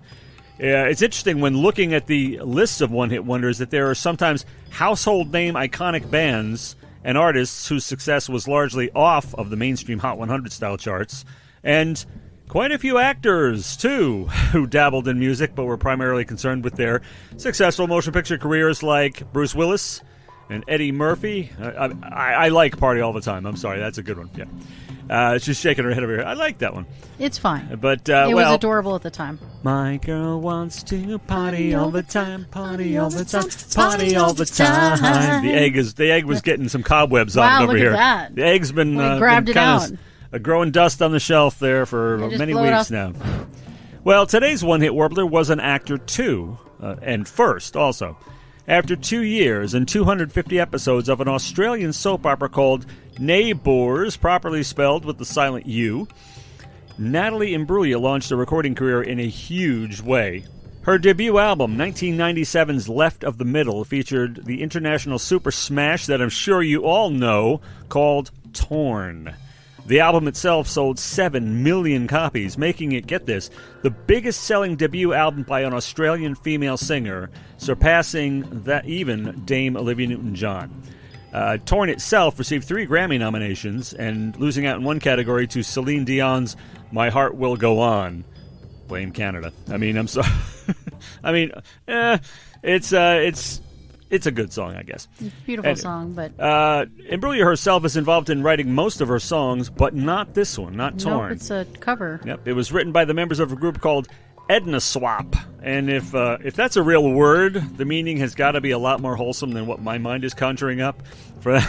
It's interesting when looking at the lists of one-hit wonders that there are sometimes household name iconic bands and artists whose success was largely off of the mainstream Hot 100 style charts, and quite a few actors, too, who dabbled in music but were primarily concerned with their successful motion picture careers, like Bruce Willis and Eddie Murphy. I like Party All the Time. I'm sorry, that's a good one. Yeah, she's shaking her head over here. I like that one. It's fine. But it was adorable at the time. My girl wants to party all the time, party all the time, party all the time. The egg was getting some cobwebs on it over here. Wow, look at that. The egg's been grabbed it out. Growing dust on the shelf there for many weeks now. Well, today's one-hit warbler was an actor, too, and first, also. After 2 years and 250 episodes of an Australian soap opera called Neighbours, properly spelled with the silent U, Natalie Imbruglia launched a recording career in a huge way. Her debut album, 1997's Left of the Middle, featured the international super smash that I'm sure you all know, called Torn. The album itself sold 7 million copies, making it, get this, the biggest-selling debut album by an Australian female singer, surpassing that even Dame Olivia Newton-John. Torn itself received 3 Grammy nominations, and losing out in one category to Celine Dion's My Heart Will Go On. Blame Canada. I mean, I'm sorry. It's a good song, I guess. Beautiful song, but... Imbruglia herself is involved in writing most of her songs, but not this one, not Torn. Nope, it's a cover. Yep, it was written by the members of a group called Edna Swap. And if that's a real word, the meaning has got to be a lot more wholesome than what my mind is conjuring up. For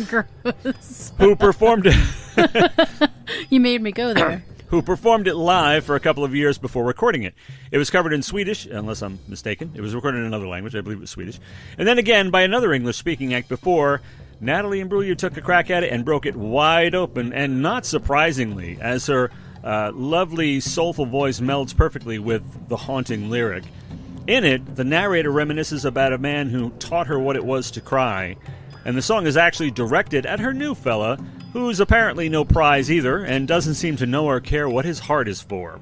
Gross. Who performed it. You made me go there. Who performed it live for a couple of years before recording it. It was covered in Swedish, unless I'm mistaken. It was recorded in another language. I believe it was Swedish. And then again by another English-speaking act before Natalie Imbruglia took a crack at it and broke it wide open. And not surprisingly, as her lovely, soulful voice melds perfectly with the haunting lyric. In it, the narrator reminisces about a man who taught her what it was to cry. And the song is actually directed at her new fella, who's apparently no prize either, and doesn't seem to know or care what his heart is for.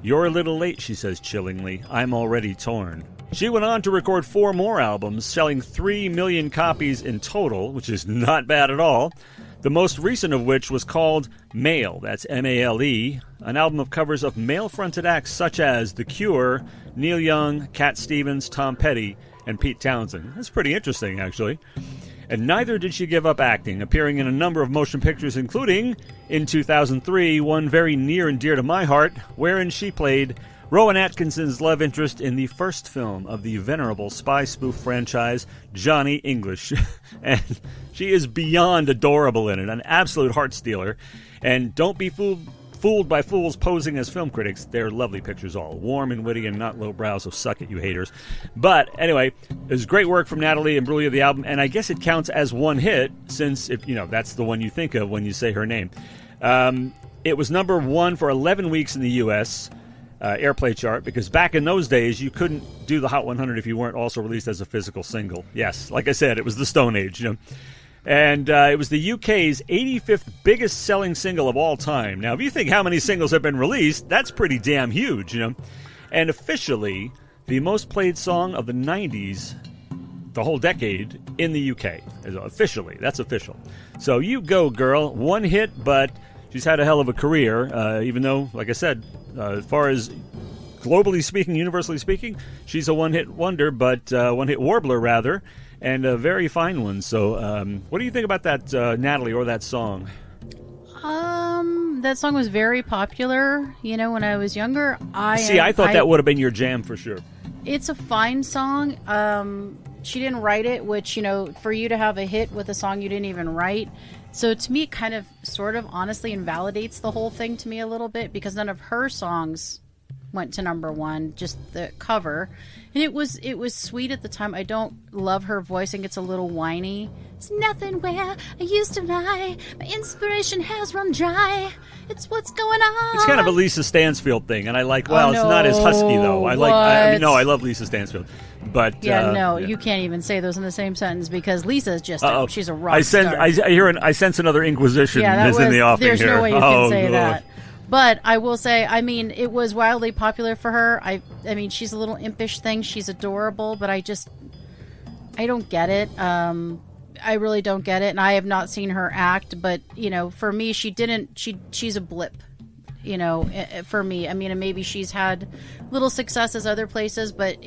You're a little late, she says chillingly. I'm already torn. She went on to record 4 more albums, selling 3 million copies in total, which is not bad at all. The most recent of which was called Male, that's M-A-L-E, an album of covers of male-fronted acts such as The Cure, Neil Young, Cat Stevens, Tom Petty, and Pete Townsend. That's pretty interesting, actually. And neither did she give up acting, appearing in a number of motion pictures, including, in 2003, one very near and dear to my heart, wherein she played Rowan Atkinson's love interest in the first film of the venerable spy spoof franchise, Johnny English. And she is beyond adorable in it, an absolute heart stealer. And don't be fooled by fools posing as film critics. They're lovely pictures all. Warm and witty and not lowbrow, so suck it, you haters. But anyway, it was great work from Natalie Imbruglia, the album, and I guess it counts as one hit since, that's the one you think of when you say her name. It was number 1 for 11 weeks in the U.S. Airplay chart, because back in those days, you couldn't do the Hot 100 if you weren't also released as a physical single. Yes, like I said, it was the Stone Age, And it was the UK's 85th biggest selling single of all time. Now, if you think how many singles have been released, that's pretty damn huge, And officially, the most played song of the 90s, the whole decade, in the UK. Officially, that's official. So you go, girl. One hit, but she's had a hell of a career, even though, like I said, as far as globally speaking, universally speaking, she's a one-hit wonder, but one-hit warbler, rather. And a very fine one. So, what do you think about that, Natalie, or that song? That song was very popular, when I was younger. I thought that would have been your jam for sure. It's a fine song. She didn't write it, which, for you to have a hit with a song you didn't even write. So to me, it kind of sort of honestly invalidates the whole thing to me a little bit, because none of her songs went to number one, just the cover. And it was sweet at the time. I don't love her voice. I think it's a little whiny. It's nothing where I used to lie. My inspiration has run dry. It's what's going on. It's kind of a Lisa Stansfield thing, and I like. Well, it's not as husky though. I love Lisa Stansfield, but you can't even say those in the same sentence, because Lisa's just she's a rock star. I sense another Inquisition is in the offing there's here. No way you can say that. But I will say, it was wildly popular for her. I mean, she's a little impish thing. She's adorable, but I don't get it. I really don't get it, and I have not seen her act. But for me, she's a blip. For me, and maybe she's had little successes other places, but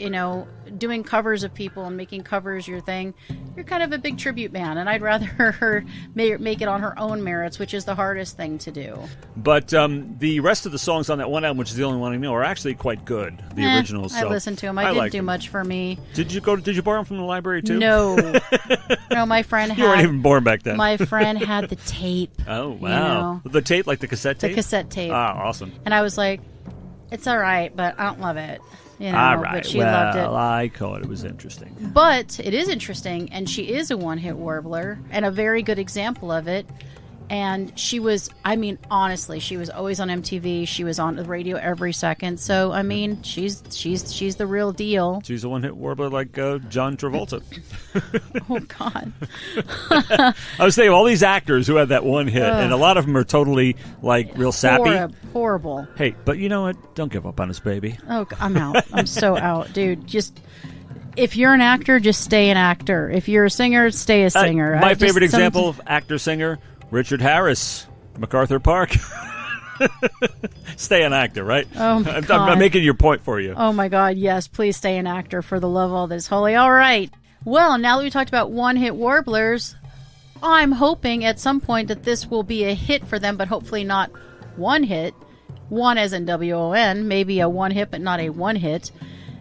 doing covers of people and making covers your thing, you're kind of a big tribute band, and I'd rather her make it on her own merits, which is the hardest thing to do. But the rest of the songs on that one album, which is the only one I know, are actually quite good. The originals. I listened to them. I didn't do much for me. Did you borrow them from the library too? No, no. My friend you weren't even born back then. My friend had the tape. Oh wow, the tape, like the cassette tape. The cassette tape. Ah, awesome. And I was like, it's all right, but I don't love it. All right. But she loved it. I thought it was interesting. But it is interesting, and she is a one-hit warbler, and a very good example of it. And she was, honestly, she was always on MTV. She was on the radio every second. So, she's the real deal. She's a one-hit warbler like John Travolta. Oh, God. I was saying, all these actors who had that one hit, and a lot of them are totally, real sappy. Horrible. Hey, but you know what? Don't give up on us, baby. Oh, I'm out. I'm so out. Dude, if you're an actor, just stay an actor. If you're a singer, stay a singer. My favorite example of actor-singer, Richard Harris, MacArthur Park. Stay an actor, right? Oh, my God. I'm making your point for you. Oh, my God, yes. Please stay an actor for the love of all that is holy. All right. Well, now that we talked about one-hit warblers, I'm hoping at some point that this will be a hit for them, but hopefully not one hit. One as in W-O-N, maybe a one hit, but not a one hit.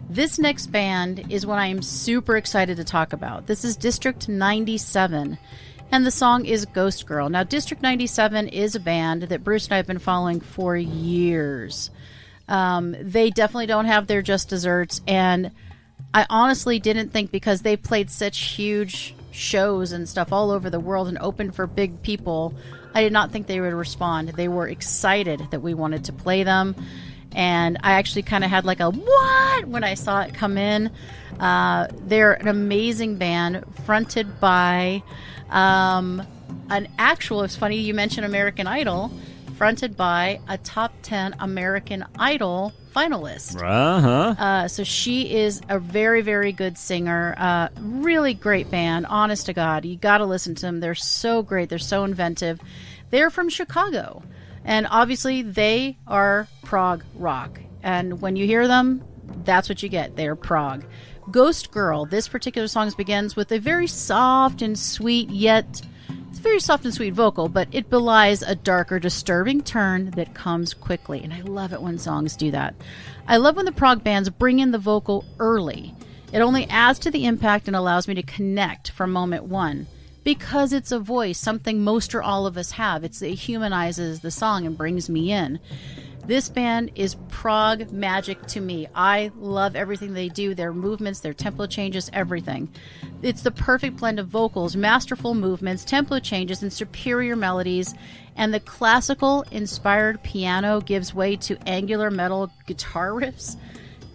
This next band is one I am super excited to talk about. This is District 97. And the song is Ghost Girl. Now, District 97 is a band that Bruce and I have been following for years. They definitely don't have their just desserts. And I honestly didn't think, because they played such huge shows and stuff all over the world and opened for big people, I did not think they would respond. They were excited that we wanted to play them. And I actually kind of had like a what when I saw it come in. They're an amazing band fronted by it's funny you mentioned American Idol, fronted by a top 10 American Idol finalist. So she is a very, very good singer. Really great band, honest to God. You got to listen to them. They're so great. They're so inventive. They're from Chicago. And obviously they are prog rock. And when you hear them, that's what you get. They're prog. Ghost Girl, this particular song begins with a very soft and sweet, yet it's a very soft and sweet vocal, but it belies a darker, disturbing turn that comes quickly. And I love it when songs do that. I love when the prog bands bring in the vocal early. It only adds to the impact and allows me to connect from moment one. Because it's a voice, something most or all of us have. It humanizes the song and brings me in. This band is prog magic to me. I love everything they do, their movements, their tempo changes, everything. It's the perfect blend of vocals, masterful movements, tempo changes, and superior melodies. And the classical-inspired piano gives way to angular metal guitar riffs.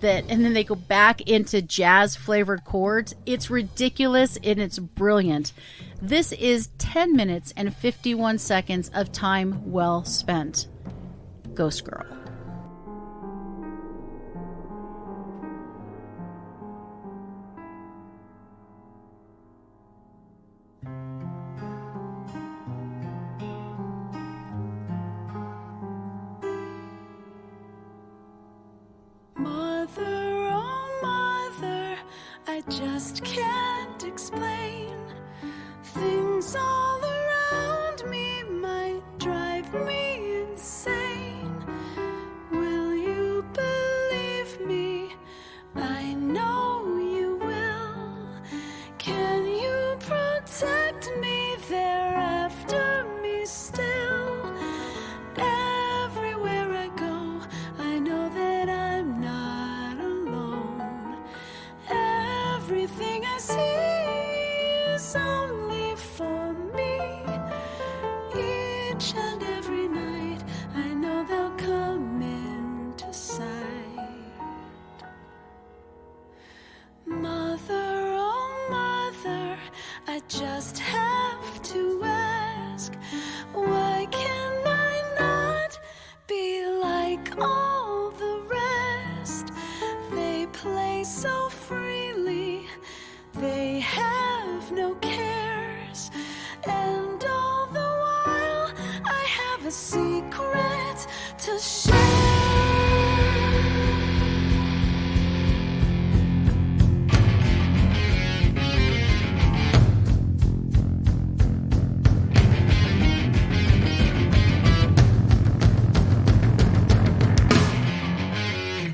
And then they go back into jazz-flavored chords. It's ridiculous and it's brilliant. This is 10 minutes and 51 seconds of time well spent. Ghost Girl. Mother, oh mother, I just can't explain. Things all around me might drive me insane. so freely. They have no cares, and all the while I have a secret to share.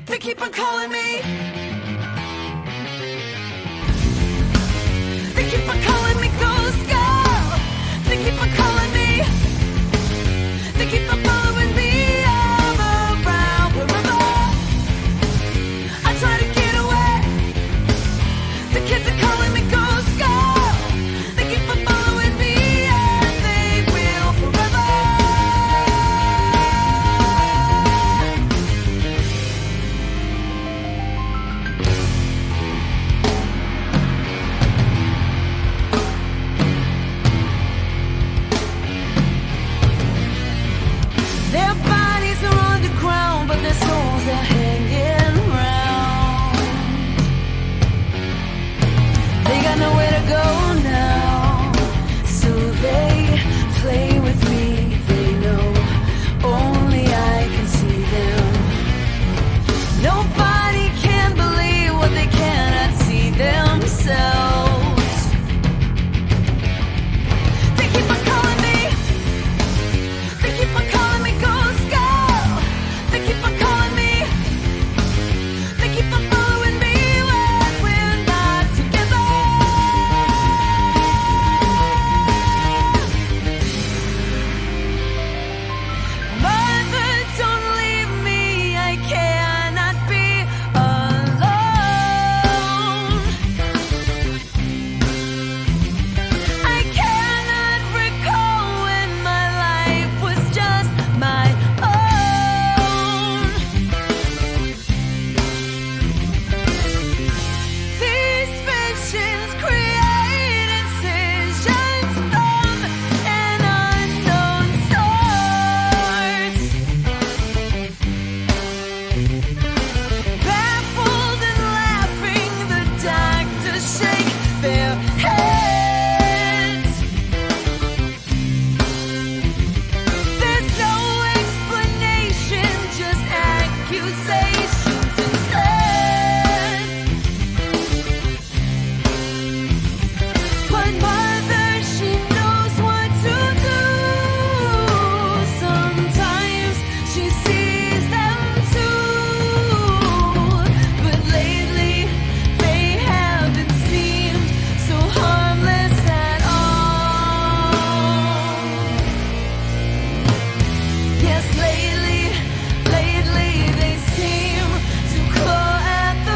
They keep on calling me. They keep on calling me ghost girl. They keep on calling me. They keep on following me all around wherever I try to get away. The kids are calling me ghost girl. They keep on following me and they will forever. Their bodies are on the ground, but their souls are hanging round. They got nowhere to go now, so they play with me. They know only I can see them. Nobody can believe what they cannot see themselves. They keep on calling me. They keep on calling me ghost girl. They keep on calling me. They keep on following me when we're not together. Mother, don't leave me. I cannot be alone. I cannot recall when my life was just my own. These visions create incisions from an unknown source. Baffled and laughing, the doctors shake their heads. There's no explanation, just accusations instead. But mother, she knows what to do. Sometimes she sees them too. But lately they haven't seemed so harmless at all. Yes, lately they seem to claw at the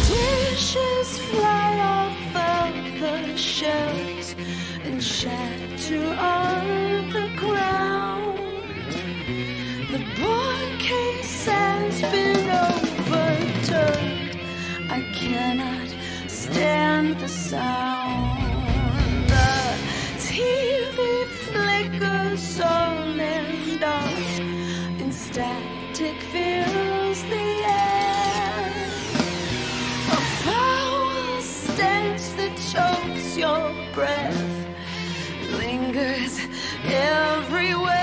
dishes fly off of the shelves and shatter on the ground. The bookcase has been overturned. I cannot stand the sound. The TV flickers on and off, and static fills the air. A foul stench that chokes your breath lingers everywhere.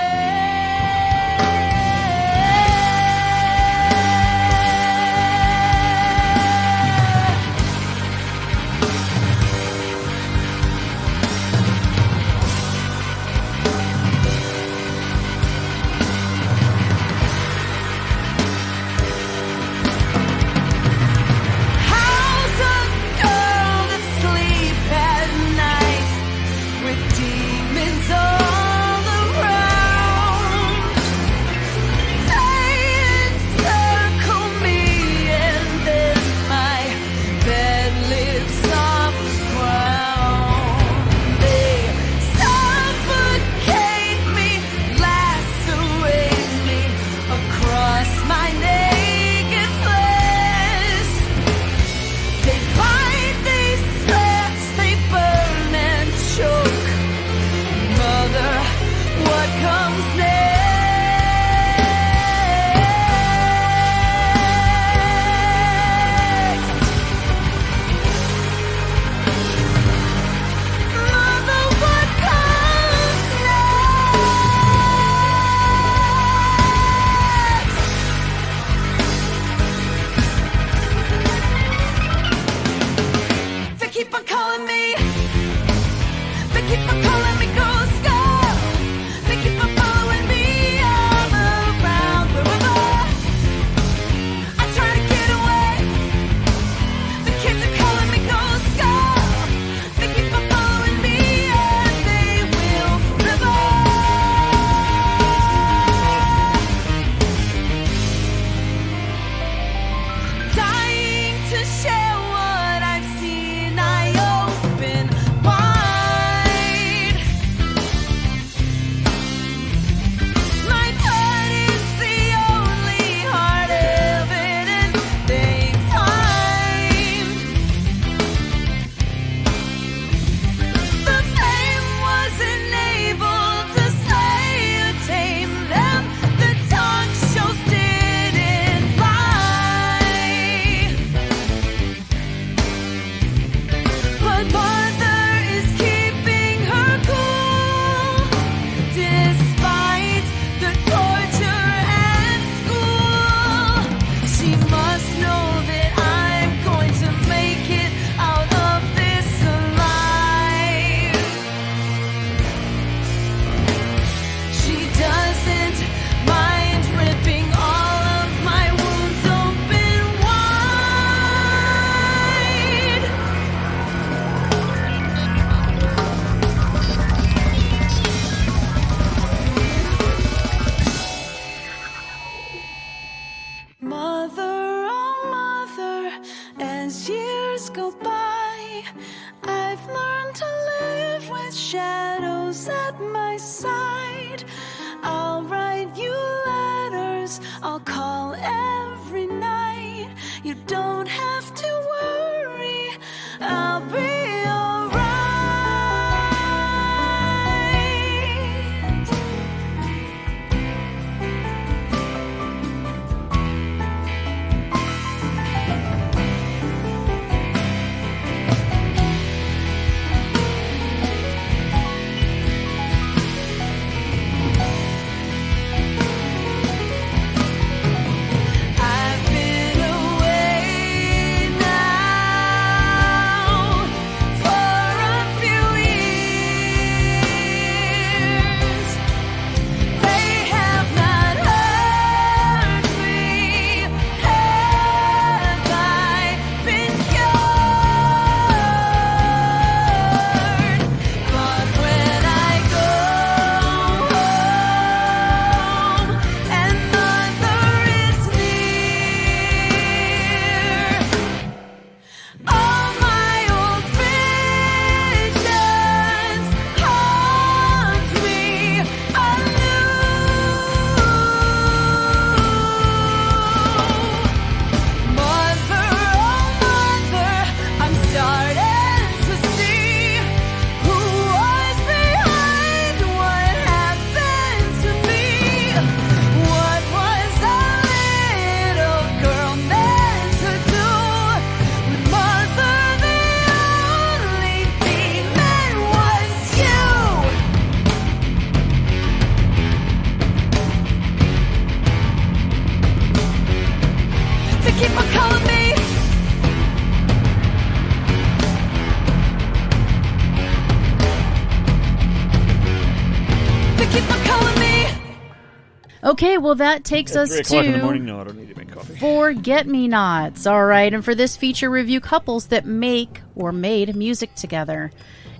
Okay, well, that takes At us 3 o'clock in the to morning? No, I don't need to make coffee. Forget-Me-Nots. All right, and for this feature, review couples that make or made music together.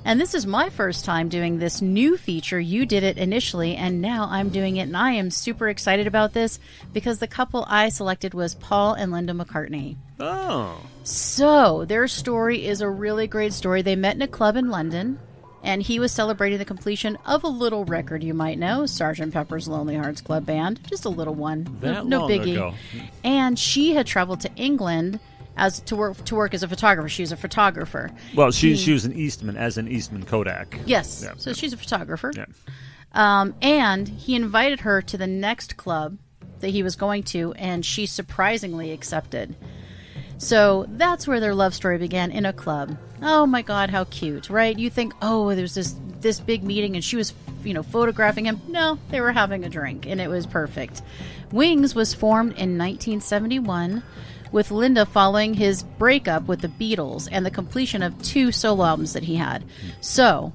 And this is my first time doing this new feature. You did it initially, and now I'm doing it, and I am super excited about this because the couple I selected was Paul and Linda McCartney. Oh. So, their story is a really great story. They met in a club in London, and he was celebrating the completion of a little record you might know, Sgt. Pepper's Lonely Hearts Club Band. Just a little one. No long biggie. ago. And she had traveled to England to work as a photographer. She was a photographer. Well, she was an Eastman, as an Eastman Kodak. Yes. Yeah, So she's a photographer. Yeah. And he invited her to the next club that he was going to, and she surprisingly accepted. So that's where their love story began, in a club. Oh my God, how cute, right? You think, oh, there's this big meeting and she was, photographing him. No, they were having a drink, and it was perfect. Wings was formed in 1971 with Linda following his breakup with the Beatles and the completion of 2 solo albums that he had. So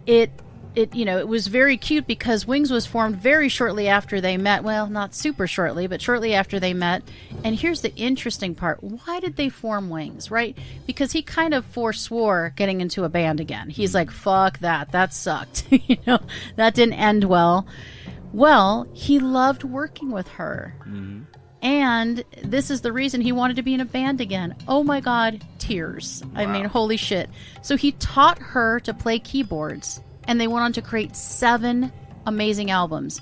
it was very cute because Wings was formed very shortly after they met. Well, not super shortly, but shortly after they met. And here's the interesting part. Why did they form Wings, right? Because he kind of forswore getting into a band again. He's like, fuck that. That sucked. That didn't end well. Well, he loved working with her. Mm-hmm. And this is the reason he wanted to be in a band again. Oh my God, tears. Wow. I mean, holy shit. So he taught her to play keyboards. And they went on to create 7 amazing albums.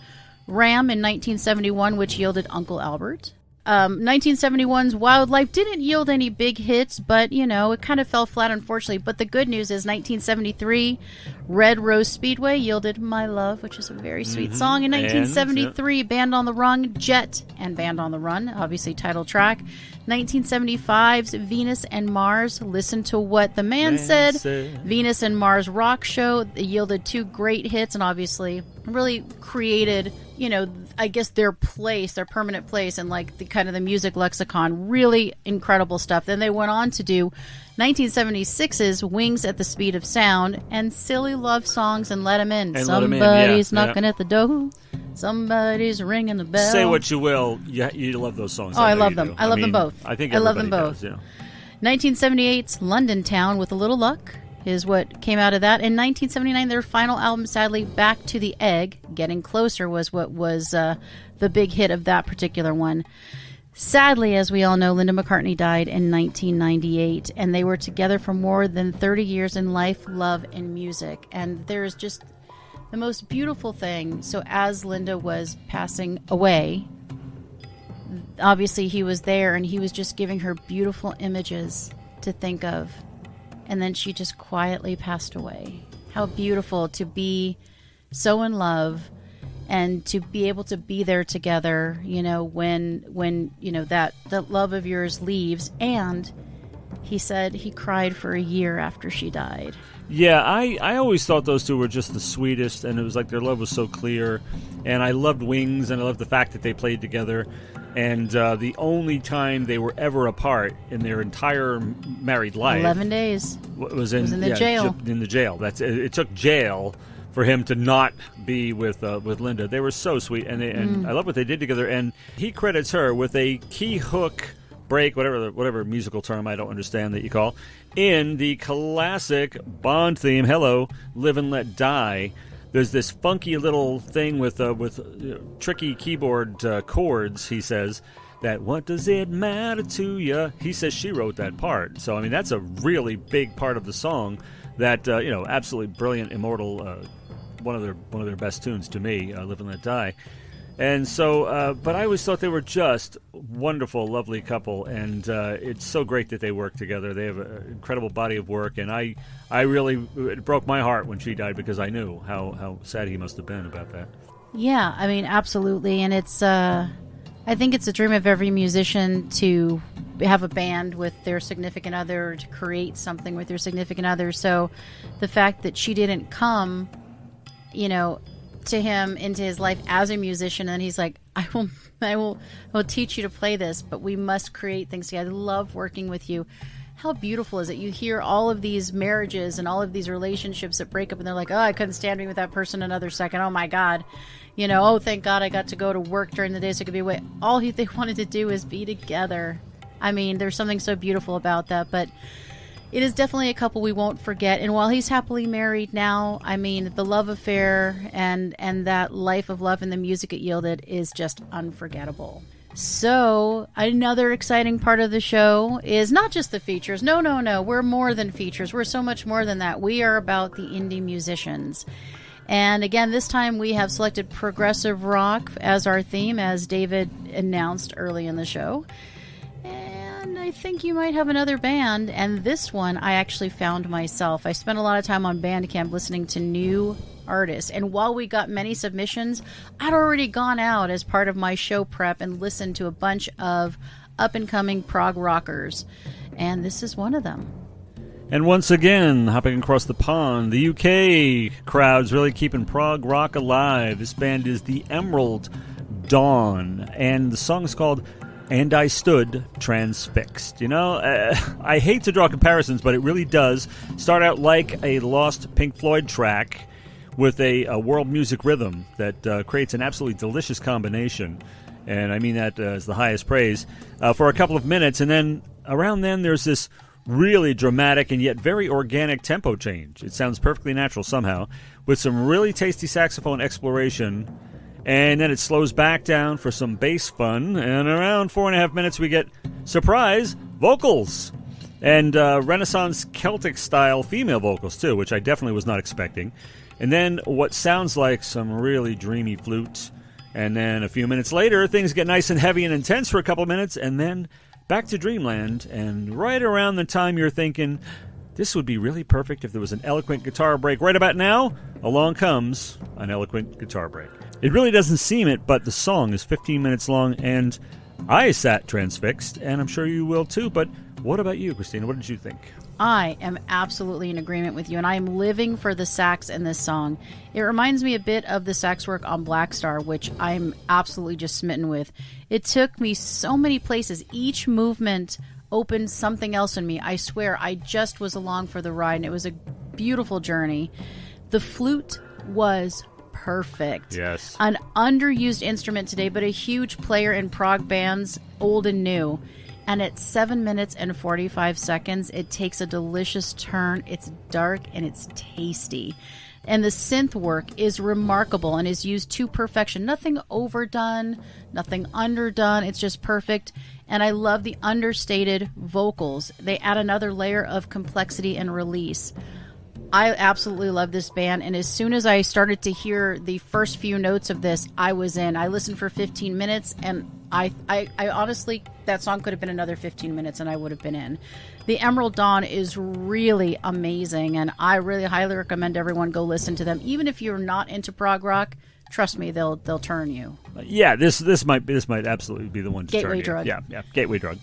Ram in 1971, which yielded Uncle Albert. 1971's Wildlife didn't yield any big hits, but, it kind of fell flat, unfortunately. But the good news is 1973, Red Rose Speedway yielded My Love, which is a very sweet song. In 1973, Band on the Run, Jet and Band on the Run, obviously title track. 1975's Venus and Mars, listen to what the man said. Venus and Mars Rock Show yielded 2 great hits and obviously really created, I guess their permanent place in like the kind of the music lexicon. Really incredible stuff. Then they went on to do 1976's Wings at the Speed of Sound and Silly Love Songs and Let 'Em In. Somebody's knocking at the door. Somebody's ringing the bell. Say what you will, you love those songs. Oh, I love them. I love them both. I think I love them everybody both. does, 1978's London Town with a Little Luck is what came out of that. In 1979, their final album, sadly, Back to the Egg, Getting Closer, was what was the big hit of that particular one. Sadly, as we all know, Linda McCartney died in 1998, and they were together for more than 30 years in life, love, and music. And there's just the most beautiful thing. So as Linda was passing away, obviously he was there, and he was just giving her beautiful images to think of. And then she just quietly passed away. How beautiful to be so in love and to be able to be there together, when that love of yours leaves. And he said he cried for a year after she died. Yeah, I always thought those two were just the sweetest, and it was like their love was so clear. And I loved Wings, and I loved the fact that they played together. And the only time they were ever apart in their entire married life, 11 days, was in the jail. In the jail. It took jail for him to not be with Linda. They were so sweet, and I love what they did together. And he credits her with a key hook break, whatever musical term I don't understand that you call, in the classic Bond theme, Hello, Live and Let Die. There's this funky little thing with tricky keyboard chords, he says, that what does it matter to you? He says she wrote that part. So, I mean, that's a really big part of the song that, absolutely brilliant, immortal, one of their best tunes to me, Live and Let Die. And so, but I always thought they were just wonderful, lovely couple, and it's so great that they work together. They have an incredible body of work, and I really, it broke my heart when she died because I knew how sad he must have been about that. Yeah, I mean, absolutely, and it's, I think it's a dream of every musician to have a band with their significant other, to create something with their significant other. So the fact that she didn't come, to him into his life as a musician, and he's like, I will teach you to play this, but we must create things together. I love working with you. how beautiful is it? You hear all of these marriages and all of these relationships that break up, and they're like, oh, I couldn't stand being with that person another second. Oh my God. You know, oh, thank God I got to go to work during the day so I could be away. All they wanted to do is be together. I mean, there's something so beautiful about that, but it is definitely a couple we won't forget. And while he's happily married now, I mean, the love affair and that life of love and the music it yielded is just unforgettable. So, another exciting part of the show is not just the features. No. We're more than features. We're so much more than that. We are about the indie musicians. And again, this time we have selected progressive rock as our theme, as David announced early in the show. And I think you might have another band. And this one I actually found myself. I spent a lot of time on Bandcamp listening to new artists. And while we got many submissions, I'd already gone out as part of my show prep and listened to a bunch of up-and-coming prog rockers. And this is one of them. And once again, hopping across the pond, the UK crowd's really keeping prog rock alive. This band is the Emerald Dawn, and the song is called And I Stood Transfixed. You know, I hate to draw comparisons, but it really does start out like a lost Pink Floyd track with a world music rhythm that creates an absolutely delicious combination. And I mean that as the highest praise for a couple of minutes. And then around then there's this really dramatic and yet very organic tempo change. It sounds perfectly natural somehow, with some really tasty saxophone exploration. And then it slows back down for some bass fun. And around 4.5 minutes we get, surprise, vocals. And Renaissance Celtic-style female vocals, too, which I definitely was not expecting. And then what sounds like some really dreamy flute. And then a few minutes later, things get nice and heavy and intense for a couple minutes. And then back to dreamland. And right around the time you're thinking, this would be really perfect if there was an eloquent guitar break right about now, along comes an eloquent guitar break. It really doesn't seem it, but the song is 15 minutes long, and I sat transfixed, and I'm sure you will too. But what about you, Christina? What did you think? I am absolutely in agreement with you, and I am living for the sax in this song. It reminds me a bit of the sax work on Black Star, which I'm absolutely just smitten with. It took me so many places. Each movement opened something else in me. I swear, I just was along for the ride, and it was a beautiful journey. The flute was perfect. Yes. An underused instrument today, but a huge player in prog bands, old and new. And at 7 minutes and 45 seconds, it takes a delicious turn. It's dark and it's tasty. And the synth work is remarkable and is used to perfection. Nothing overdone, nothing underdone. It's just perfect. And I love the understated vocals. They add another layer of complexity and release. I absolutely love this band, and as soon as I started to hear the first few notes of this, I was in. I listened for 15 minutes, and I honestly, that song could have been another 15 minutes, and I would have been in. The Emerald Dawn is really amazing, and I really highly recommend everyone go listen to them. Even if you're not into prog rock, trust me, they'll turn you. Yeah, this might absolutely be the one to turn Gateway you. drug. Yeah, gateway drug.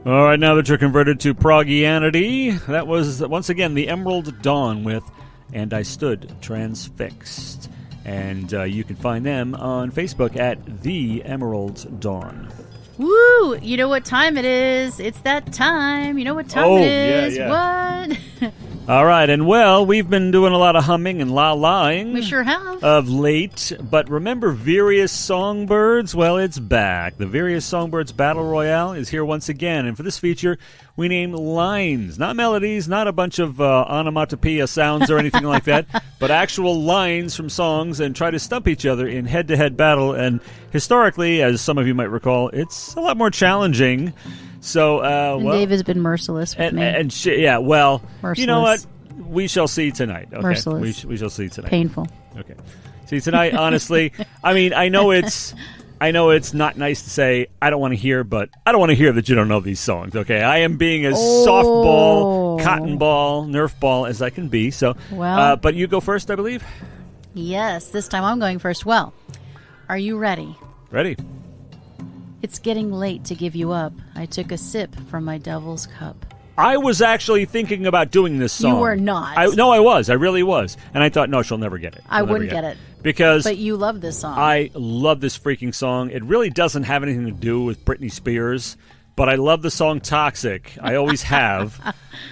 All right, now that you're converted to Progianity, that was, once again, the Emerald Dawn with And I Stood Transfixed. And you can find them on Facebook at The Emerald Dawn. Woo! You know what time it is. It's that time. You know what time it is. Yeah. What? All right, and well, we've been doing a lot of humming and la-laing. We sure have. Of late, but remember Various Songbirds? Well, it's back. The Various Songbirds Battle Royale is here once again, and for this feature, we name lines, not melodies, not a bunch of onomatopoeia sounds or anything like that, but actual lines from songs, and try to stump each other in head-to-head battle. And historically, as some of you might recall, it's a lot more challenging. So, and well, Dave has been merciless with me. Yeah, well, Merciless. You know what? We shall see tonight. Okay? Merciless. We shall see tonight. Painful. Okay. See, tonight, honestly, I mean, I know it's not nice to say I don't want to hear, but I don't want to hear that you don't know these songs, okay? I am being as softball, cotton ball, Nerf ball as I can be. So, well, but you go first, I believe? Yes, this time I'm going first. Well, are you ready? Ready. It's getting late to give you up. I took a sip from my devil's cup. I was actually thinking about doing this song. You were not. No, I was. I really was. And I thought, no, she'll never get it. I wouldn't get it. Because but you love this song. I love this freaking song. It really doesn't have anything to do with Britney Spears, but I love the song Toxic. I always have.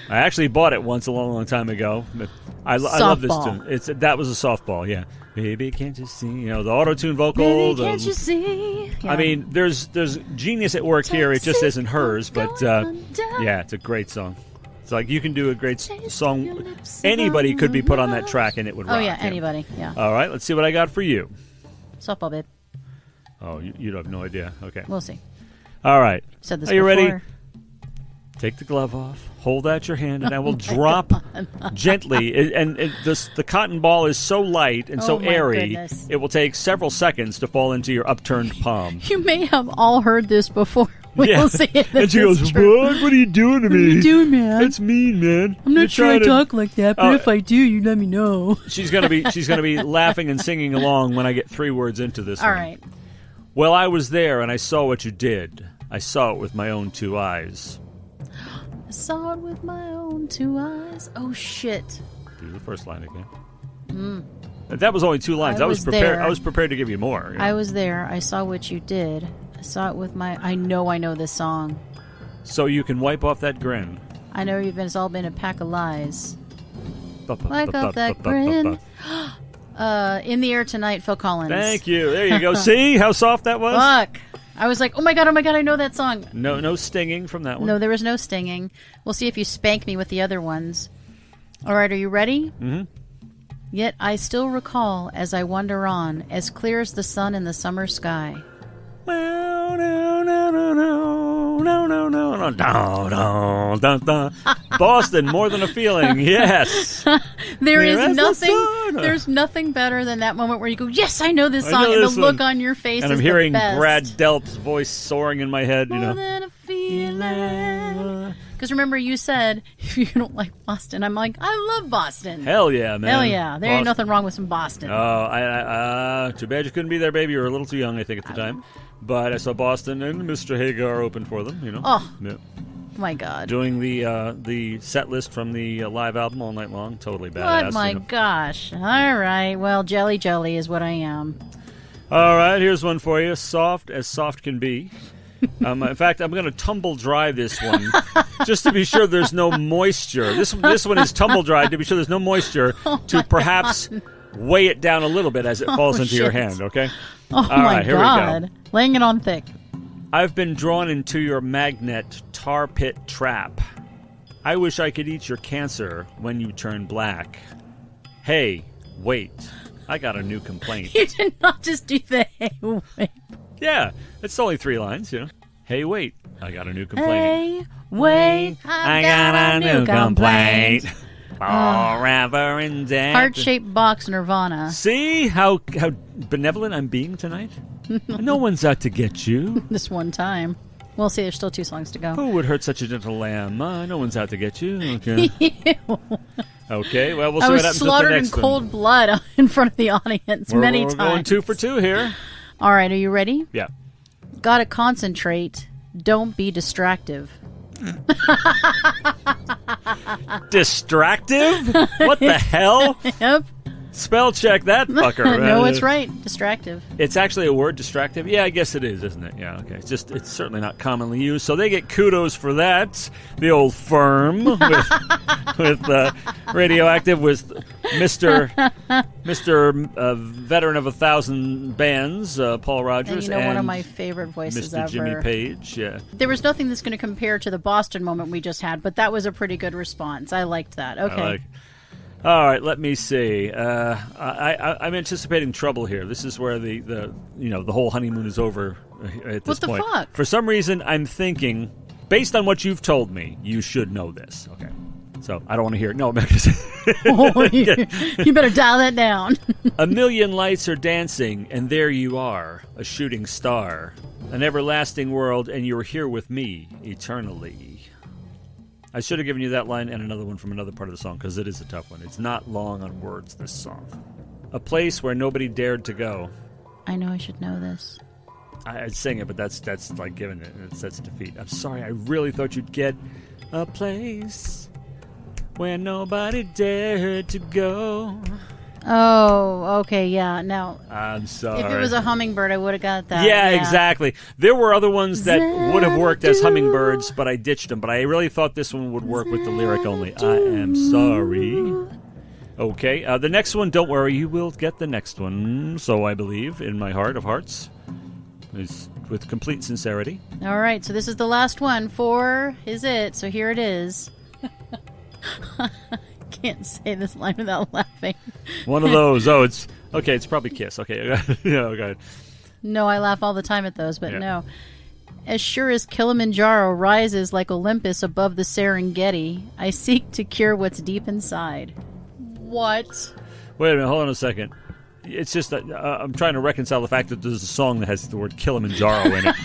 I actually bought it once a long, long time ago. I love this tune. That was a softball, yeah. Baby, can't you see? You know, the auto-tune vocal. Baby, can't you see? Yeah. I mean, there's genius at work here. It just isn't hers, but yeah, it's a great song. It's like you can do a great song. Anybody could be put on that track and it would rock. Oh, yeah, anybody, yeah. All right, let's see what I got for you. Softball, babe. Oh, you have no idea. Okay. We'll see. All right. Said this Are you before. ready? Take the glove off. Hold out your hand, and I will drop gently. And the cotton ball is so light and so airy, goodness. It will take several seconds to fall into your upturned palm. You may have all heard this before. We'll see if this and she goes, is true. What are you doing to me? What are you doing, man? That's mean, man. I'm not sure I talk like that, but if I do, you let me know. She's gonna be laughing and singing along when I get 3 words into this. All one. right. Well, I was there and I saw what you did. I saw it with my own 2 eyes. I saw it with my own 2 eyes. Oh, shit. Do the first line again. That was only 2 lines. I was prepared. There. I was prepared to give you more. You know? I was there. I saw what you did. I saw it with my... I know this song. So you can wipe off that grin. I know it's all been a pack of lies. Wipe off that grin. In the Air Tonight, Phil Collins. Thank you. There you go. See how soft that was? Fuck. I was like, oh my god, I know that song. No stinging from that one. No, there was no stinging. We'll see if you spank me with the other ones. All right, are you ready? Mm-hmm. Yet I still recall as I wander on, as clear as the sun in the summer sky. Boston, More Than a Feeling. Yes. There's nothing better than that moment where you go, yes, I know this song, and the look on your face and is I'm hearing the best. Brad Delp's voice soaring in my head. More than a feeling. Because remember, you said, if you don't like Boston, I'm like, I love Boston. Hell yeah, man. Hell yeah. There ain't nothing wrong with some Boston. Oh, too bad you couldn't be there, baby. You were a little too young, I think, at the time. But I saw Boston and Mr. Hagar open for them, you know. Oh, yeah. My God. Doing the set list from the live album all night long. Totally badass. What? My gosh. All right. Well, jelly is what I am. All right. Here's one for you. Soft as soft can be. In fact, I'm going to tumble dry this one just to be sure there's no moisture. This one is tumble dried to be sure there's no moisture to perhaps weigh it down a little bit as it falls into your hand, okay? Oh, all my right, here God. we go. Laying it on thick. I've been drawn into your magnet tar pit trap. I wish I could eat your cancer when you turn black. Hey, wait. I got a new complaint. You did not just do the hey, wait. Yeah, it's only 3 lines, you know. Hey, wait, I got a new complaint. Hey, wait, I got a new complaint. Forever and dead. Heart-shaped box Nirvana. See how benevolent I'm being tonight? No one's out to get you. This one time. We'll see, there's still 2 songs to go. Who would hurt such a gentle lamb? No one's out to get you. Okay. Okay, well, we'll see what happens with the next one. I was slaughtered in cold blood in front of the audience many times. We're going 2 for 2 here. All right, are you ready? Yeah. Gotta concentrate. Don't be distractive. Distractive? What the hell? Yep. Spell check that fucker. No, it's right. Distractive. It's actually a word, distractive. Yeah, I guess it is, isn't it? Yeah, okay. It's certainly not commonly used, so they get kudos for that. The old firm with Radioactive with Mr. Veteran of 1,000 bands, Paul Rogers, and one of my favorite voices Mr. ever. Jimmy Page. Yeah. There was nothing that's going to compare to the Boston moment we just had, but that was a pretty good response. I liked that. Okay. All right, let me see. I'm anticipating trouble here. This is where the whole honeymoon is over at this point. What the fuck? For some reason, I'm thinking, based on what you've told me, you should know this. Okay. So I don't want to hear it. No, I'm not going to say You better dial that down. A million lights are dancing, and there you are, a shooting star, an everlasting world, and you're here with me eternally. I should have given you that line and another one from another part of the song, because it is a tough one. It's not long on words, this song. A place where nobody dared to go. I know I should know this. I'd sing it, but that's like giving it. That's a defeat. I'm sorry, I really thought you'd get a place where nobody dared to go. Oh, okay, yeah. Now, I'm sorry. if it was a hummingbird, I would have got that. Yeah, exactly. There were other ones that would have worked as hummingbirds, but I ditched them. But I really thought this one would work with the lyric only. I am sorry. Okay, the next one, don't worry, you will get the next one. So I believe, in my heart of hearts, is with complete sincerity. All right, so this is the last one for Is It. So here it is. Can't say this line without laughing. One of those. Oh, it's okay. It's probably Kiss. Okay, yeah, okay. No, I laugh all the time at those, but no. As sure as Kilimanjaro rises like Olympus above the Serengeti, I seek to cure what's deep inside. What? Wait a minute. Hold on a second. It's just that I'm trying to reconcile the fact that there's a song that has the word Kilimanjaro in it.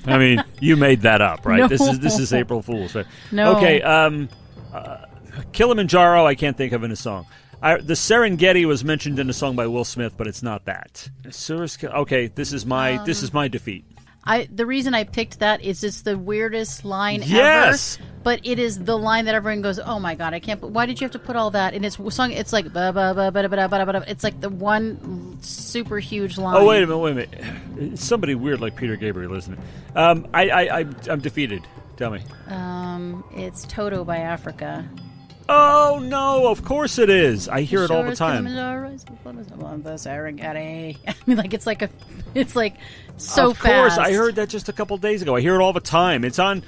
I mean, you made that up, right? No. This is April Fool's. Right? No. Okay. Kilimanjaro, I can't think of in a song. The Serengeti was mentioned in a song by Will Smith, but it's not that. Okay, this is my defeat. The reason I picked that is it's the weirdest line yes! ever. But it is the line that everyone goes, "Oh my god, I can't." Why did you have to put all that? And it's song. It's like ba ba ba ba ba ba ba ba. It's like the one super huge line. Oh wait a minute. It's somebody weird like Peter Gabriel, isn't it? I'm defeated. Tell me. It's Toto by Africa. Oh no! Of course it is. I hear it all the time. The Serengeti. I mean, like it's like so of course, fast. I heard that just a couple days ago. I hear it all the time. It's on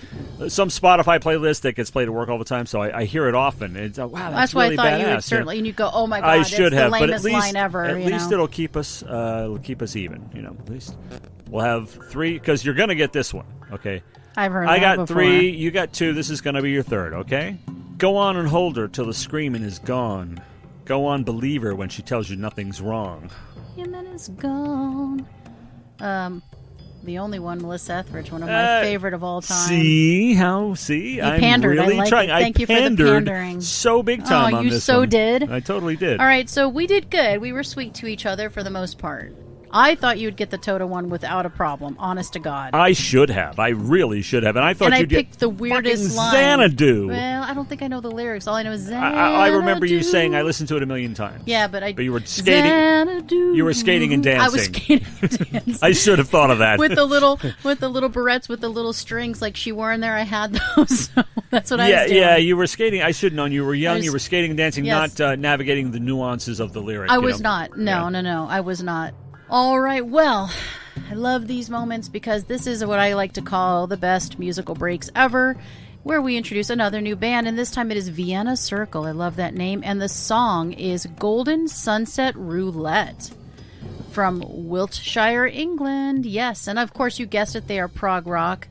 some Spotify playlist that gets played at work all the time, so I hear it often. It's wow, that's why really I thought badass, you would certainly, and you go, "Oh my god, I it's should the have, lamest but at least, line ever." At least it'll keep us even. At least we'll have 3 because you're gonna get this one. Okay, I've heard. I that got before. 3. You got 2. This is gonna be your third. Okay, go on and hold her till the screaming is gone. Go on, believe her when she tells you nothing's wrong. Human is gone. The only one, Melissa Etheridge, one of my favorite of all time. See? You I'm pandered. really I like trying. It. Thank you for the pandering. So big time on you this so one. did. I totally did. All right, so we did good. We were sweet to each other for the most part. I thought you'd get the Toto one without a problem, honest to God. I should have. I really should have. And I thought you'd get picked the weirdest line. Xanadu. Well, I don't think I know the lyrics. All I know is Xanadu. I remember you saying I listened to it a million times. Yeah, but you were skating. Xanadu. You were skating and dancing. I was skating and dancing. I should have thought of that. with the little barrettes with the little strings like she wore in there. I had those. So that's what I was doing. Yeah, you were skating. I should have known. You were young. You were skating and dancing, yes. not navigating the nuances of the lyric. I was not. No, I was not. All right, well, I love these moments because this is what I like to call the best musical breaks ever, where we introduce another new band, and this time it is Vienna Circle. I love that name, and the song is Golden Sunset Roulette from Wiltshire, England. Yes, and of course you guessed it, they are prog rock.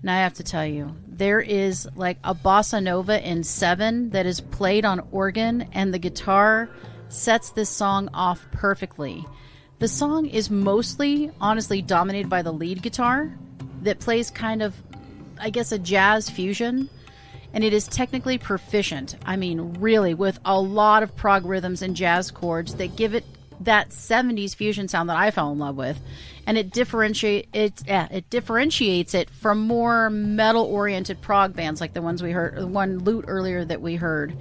Now I have to tell you, there is like a bossa nova in 7 that is played on organ, and the guitar sets this song off perfectly. The song is mostly, honestly, dominated by the lead guitar that plays kind of, I guess, a jazz fusion. And it is technically proficient. I mean, really, with a lot of prog rhythms and jazz chords that give it that 70s fusion sound that I fell in love with, and it differentiates it from more metal-oriented prog bands like the ones we heard, the one Loot earlier that we heard.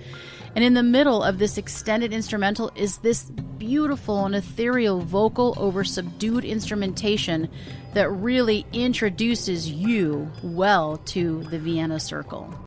And in the middle of this extended instrumental is this beautiful and ethereal vocal over subdued instrumentation that really introduces you well to the Vienna Circle.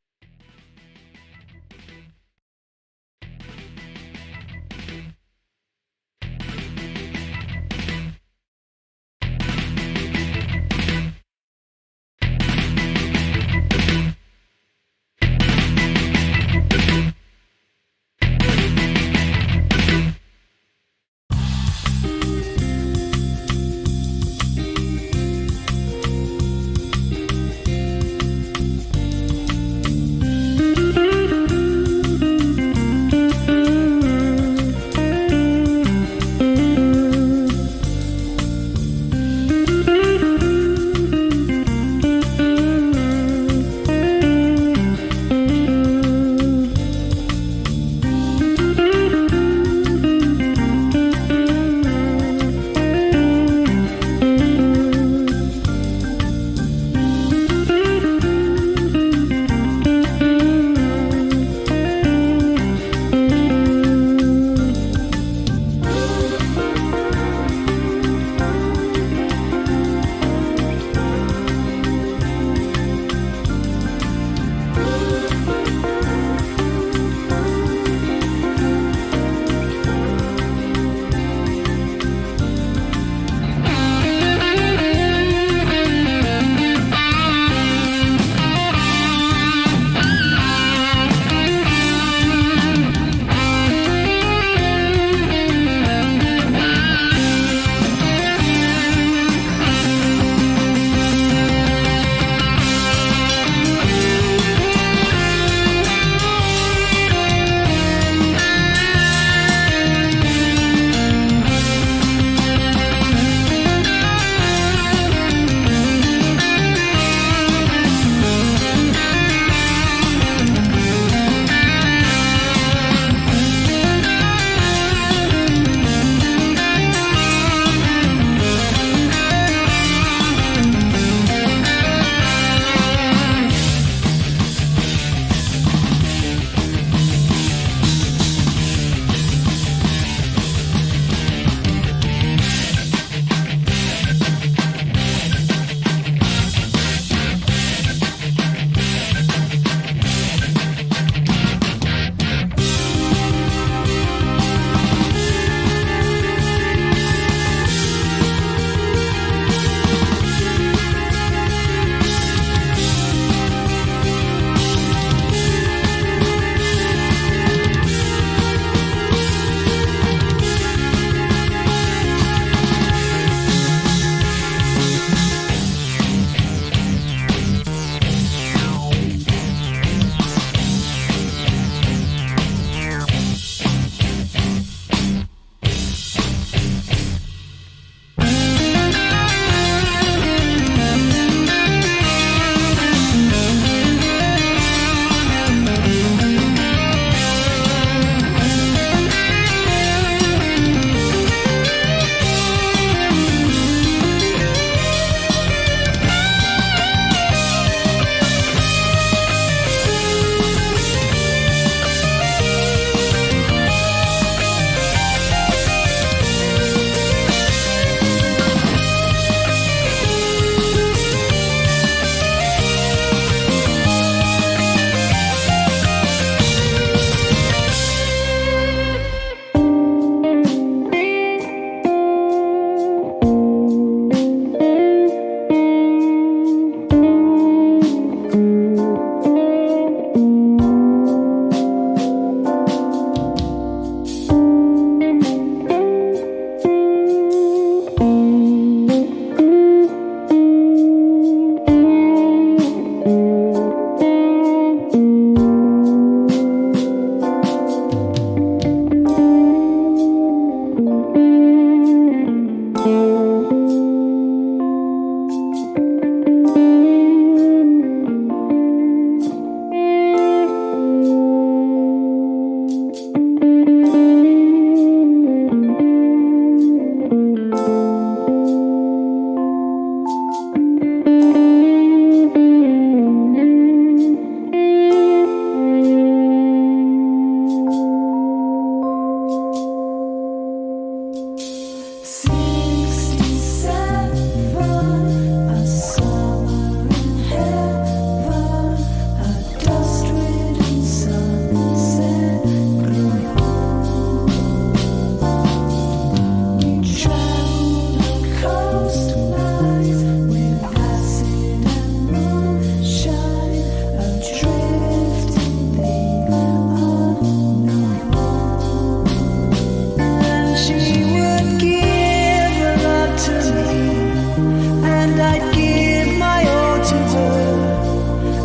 I'd give my all to her,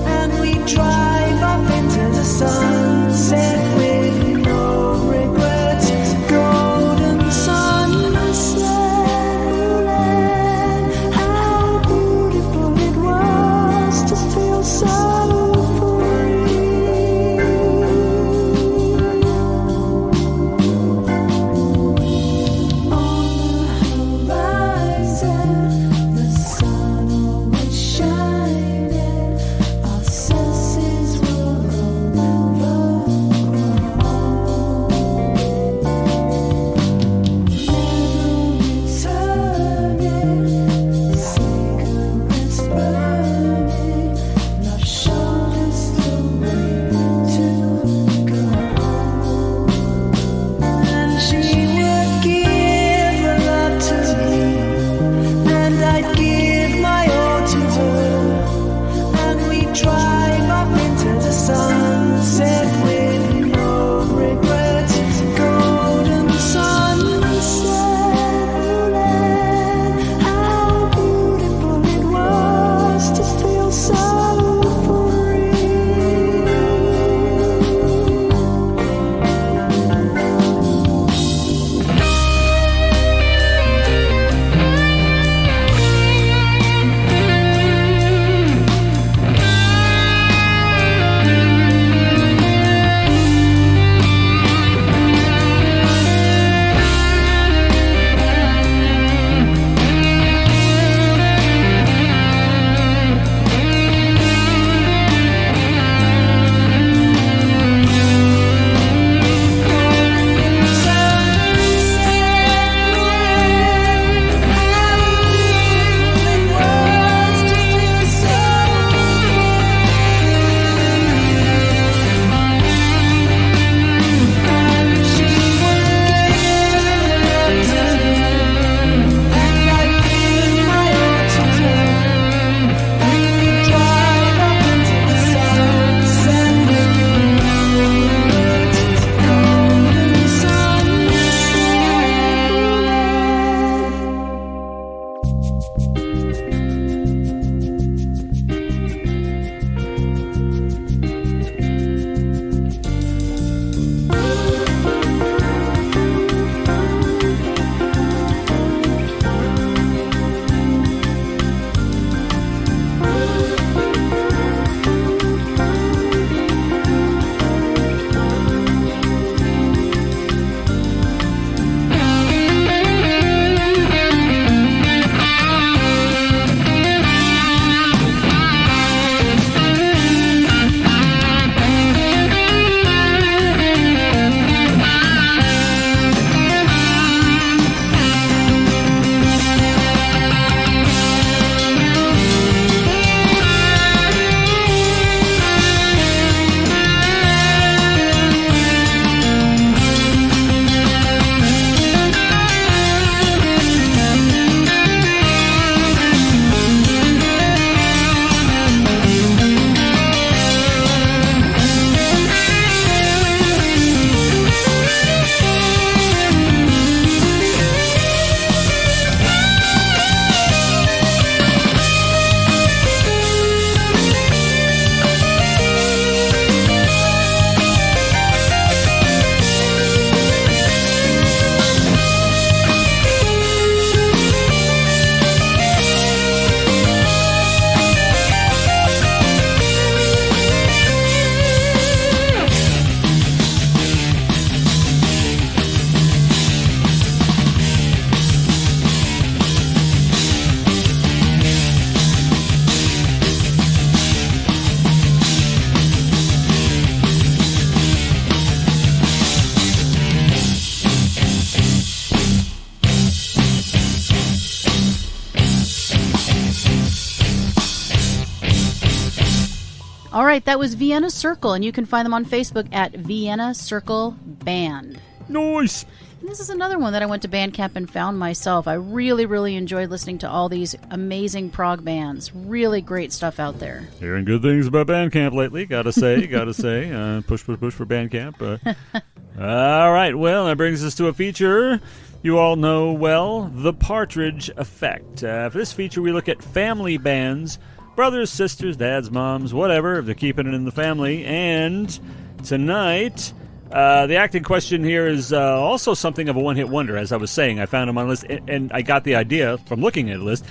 and we drive up into the sunset with no regrets. Golden sunset, how beautiful it was to feel so free. On the horizon, the sun always shining. Our senses were overgrown. Never returning, cigarettes burning. Love showed us the way to go. And she would give her love to me, and I'd give my all to her, and we'd drive up into the sunset with no regrets. Golden sunset, how beautiful it was to feel so free. All right, that was Vienna Circle, and you can find them on Facebook at Vienna Circle Band. Nice. And this is another one that I went to Bandcamp and found myself. I really, really enjoyed listening to all these amazing prog bands. Really great stuff out there. Hearing good things about Bandcamp lately, gotta say. Push for Bandcamp. All right, well, that brings us to a feature you all know well the Partridge Effect. For this feature, we look at family bands, brothers, sisters, dads, moms, whatever, if they're keeping it in the family. And tonight, the act in question here is also something of a one-hit wonder. As I was saying, I found him on the list, and I got the idea from looking at the list.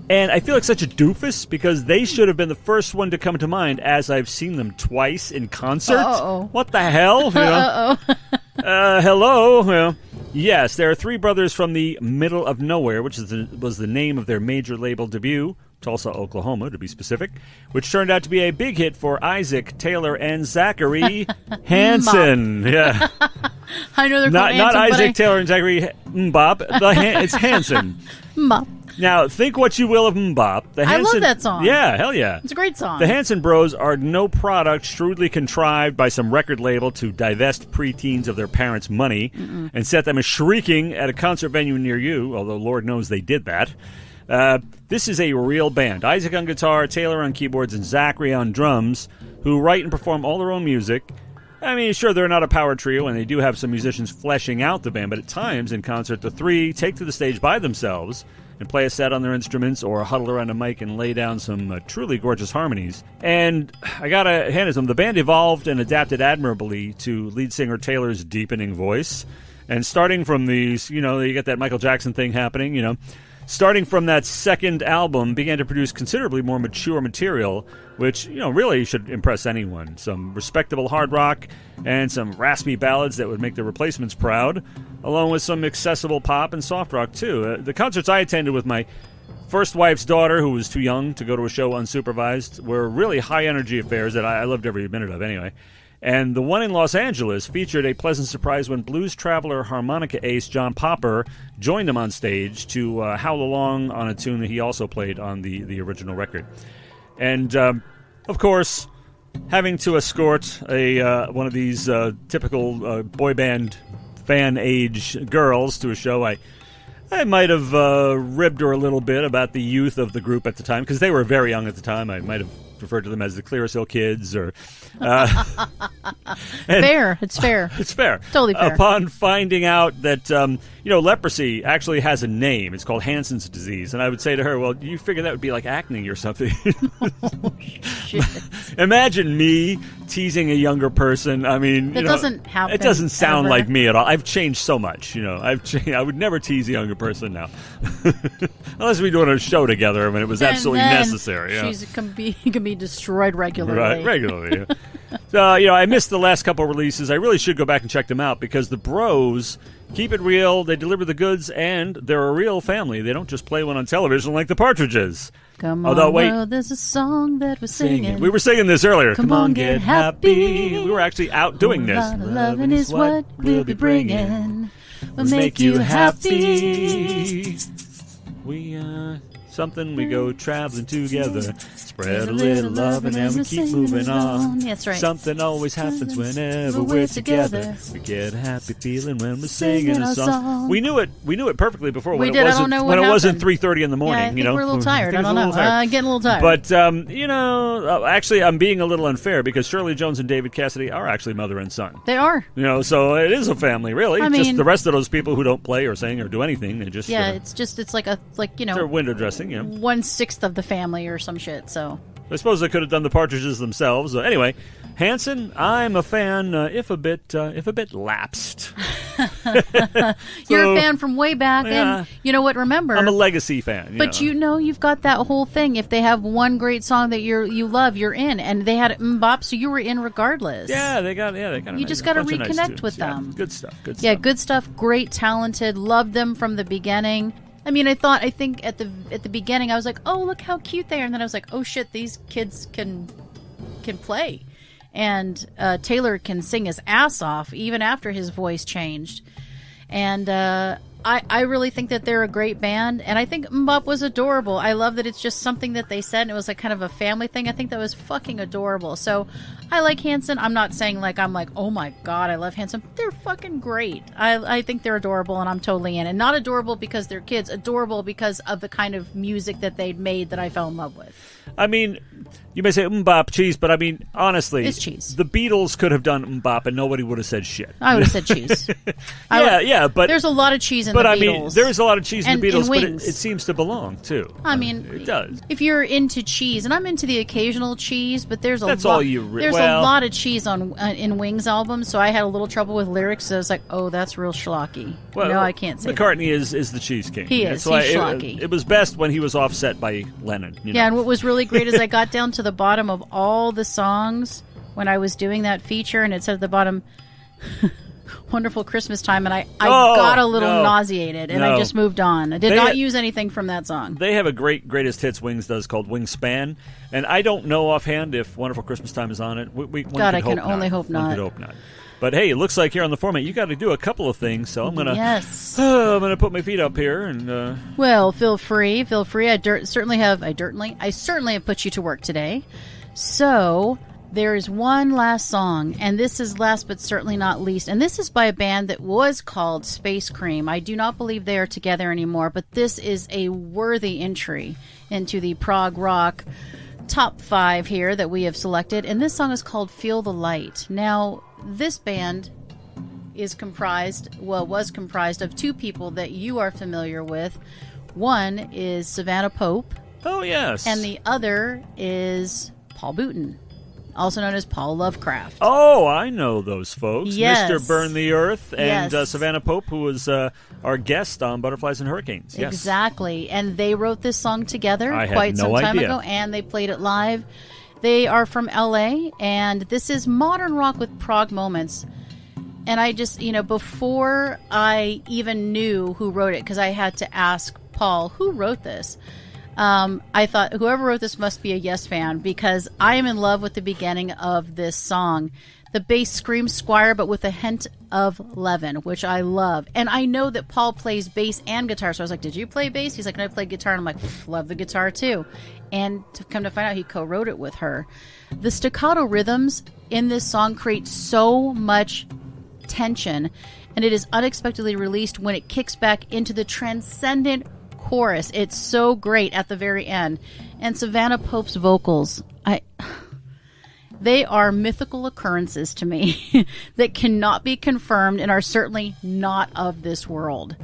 And I feel like such a doofus because they should have been the first one to come to mind as I've seen them twice in concert. Uh-oh. What the hell? You know? Hello? Well, yes, there are three brothers from the middle of nowhere, which was the name of their major label debut, Tulsa, Oklahoma, to be specific, which turned out to be a big hit for Isaac, Taylor, and Zachary Hansen. Yeah. I know they're not called Hansen, Isaac, Taylor, and Zachary Mbop. It's Hansen. Mbop. Now, think what you will of Mbop. I love that song. Yeah, hell yeah. It's a great song. The Hanson Bros are no product shrewdly contrived by some record label to divest preteens of their parents' money and set them shrieking at a concert venue near you, although Lord knows they did that. This is a real band. Isaac on guitar, Taylor on keyboards, and Zachary on drums, who write and perform all their own music. I mean, sure, they're not a power trio, and they do have some musicians fleshing out the band, but at times in concert, the three take to the stage by themselves and play a set on their instruments or huddle around a mic and lay down some truly gorgeous harmonies. And I gotta hand it to them, the band evolved and adapted admirably to lead singer Taylor's deepening voice. And starting from these, you get that Michael Jackson thing happening, starting from that second album, began to produce considerably more mature material, which, really should impress anyone. Some respectable hard rock and some raspy ballads that would make the Replacements proud, along with some accessible pop and soft rock, too. The concerts I attended with my first wife's daughter, who was too young to go to a show unsupervised, were really high-energy affairs that I loved every minute of anyway. And the one in Los Angeles featured a pleasant surprise when blues traveler harmonica ace John Popper joined him on stage to howl along on a tune that he also played on the original record. And, of course, having to escort one of these typical boy band fan age girls to a show, I might have ribbed her a little bit about the youth of the group at the time, because they were very young at the time. I might have referred to them as the Clearasil Kids, or fair. It's fair. It's fair. Totally fair. Upon finding out that leprosy actually has a name, it's called Hansen's disease, and I would say to her, "Well, you figure that would be like acne or something." Oh, shit. Imagine me teasing a younger person. I mean, that doesn't happen. It doesn't sound ever. like me at all. I've changed so much. I would never tease a younger person now, unless we're doing a show together when it was absolutely necessary. She can be destroyed regularly. Right, regularly. Yeah. So, I missed the last couple of releases. I really should go back and check them out because the Bros keep it real, they deliver the goods, and they're a real family. They don't just play one on television like the Partridges. Come on, girl, there's a song that we're singing. We were singing this earlier. Come on, get happy. We were actually out doing this. Loving is what we'll be bringing. We'll make you happy. We go traveling together. Spread a little love and then we keep moving on. That's right. Something always happens whenever we're together. We get a happy feeling when we're singing a song. We knew it perfectly before when it wasn't 3:30 in the morning. Yeah, I think we're a little tired. I don't know. Getting a little tired. But actually, I'm being a little unfair because Shirley Jones and David Cassidy are actually mother and son. They are. So it is a family, really. I mean, just the rest of those people who don't play or sing or do anything, they just it's like they're window dressing. 1/6 of the family or some shit. So I suppose they could have done the Partridges themselves. Anyway, Hanson, I'm a fan, if a bit lapsed. You're a fan from way back, and you know what? Remember, I'm a legacy fan. But you've got that whole thing. If they have one great song that you love, you're in, and they had Mbop, so you were in regardless. Yeah, they got You just got to reconnect with them. Good stuff. Yeah, good stuff. Great, talented. Loved them from the beginning. I mean, I think at the beginning I was like, oh, look how cute they are, and then I was like, oh shit, these kids can play, and Taylor can sing his ass off even after his voice changed, and I really think that they're a great band, and I think Mbop was adorable. I love that it's just something that they said, and it was like kind of a family thing. I think that was fucking adorable. So I like Hanson. I'm not saying I'm like, oh my god, I love Hanson. They're fucking great. I think they're adorable, and I'm totally in. And not adorable because they're kids, adorable because of the kind of music that they'd made that I fell in love with. I mean, you may say Mbop cheese, but I mean, honestly, it's cheese. The Beatles could have done Mbop and nobody would have said shit. I would have said cheese. But there's a lot of cheese in But the I Beatles. mean, there is a lot of cheese in And the Beatles, in but Wings. it seems to belong too. I mean, it does. If you're into cheese, and I'm into the occasional cheese, but there's a That's lot. all you there's well- a lot of cheese on in Wings albums, so I had a little trouble with lyrics. So I was like, oh, that's real schlocky. Well, no, I can't say that. McCartney is the cheese king. He That's is. why He's it, schlocky. it was best when he was offset by Lennon. You know? Yeah, and what was really great is I got down to the bottom of all the songs when I was doing that feature, and it said at the bottom, Wonderful Christmas Time, and I Oh, got a little no. nauseated, and I No. just moved on. I did They not had- use anything from that song. They have a greatest hits Wings does called Wingspan, and I don't know offhand if Wonderful Christmas Time is on it. One God, could I can hope only not. hope One not. could hope not. But hey, it looks like here on the format you got to do a couple of things, so I'm gonna Yes. I'm gonna put my feet up here and Well, feel free. I certainly have put you to work today. So there is one last song, and this is last but certainly not least. And this is by a band that was called Space Cream. I do not believe they are together anymore, but this is a worthy entry into the prog rock top 5 here that we have selected. And this song is called Feel the Light. Now, this band was comprised of 2 people that you are familiar with. One is Savannah Pope, oh yes, and the other is Paul Booten, also known as Paul Lovecraft. oh, I know those folks. Yes. Mr. Burn the Earth and Yes. Savannah Pope, who was our guest on Butterflies and Hurricanes. Yes. Exactly. And they wrote this song together I had quite no some time idea. ago, and they played it live. They are from LA, and this is modern rock with prog moments. And I just, before I even knew who wrote it, because I had to ask Paul, who wrote this? I thought whoever wrote this must be a Yes fan, because I am in love with the beginning of this song. The bass screams Squire, but with a hint of Levin, which I love. And I know that Paul plays bass and guitar, so I was like, did you play bass? He's like, no, I play guitar. And I'm like, love the guitar too. And to come to find out, he co-wrote it with her. The staccato rhythms in this song create so much tension, and it is unexpectedly released when it kicks back into the transcendent chorus. It's so great at the very end. And Savannah Pope's vocals, they are mythical occurrences to me that cannot be confirmed and are certainly not of this world.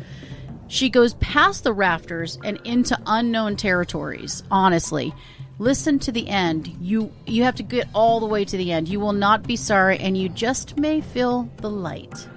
She goes past the rafters and into unknown territories, honestly. Listen to the end. You have to get all the way to the end. You will not be sorry, and you just may feel the light.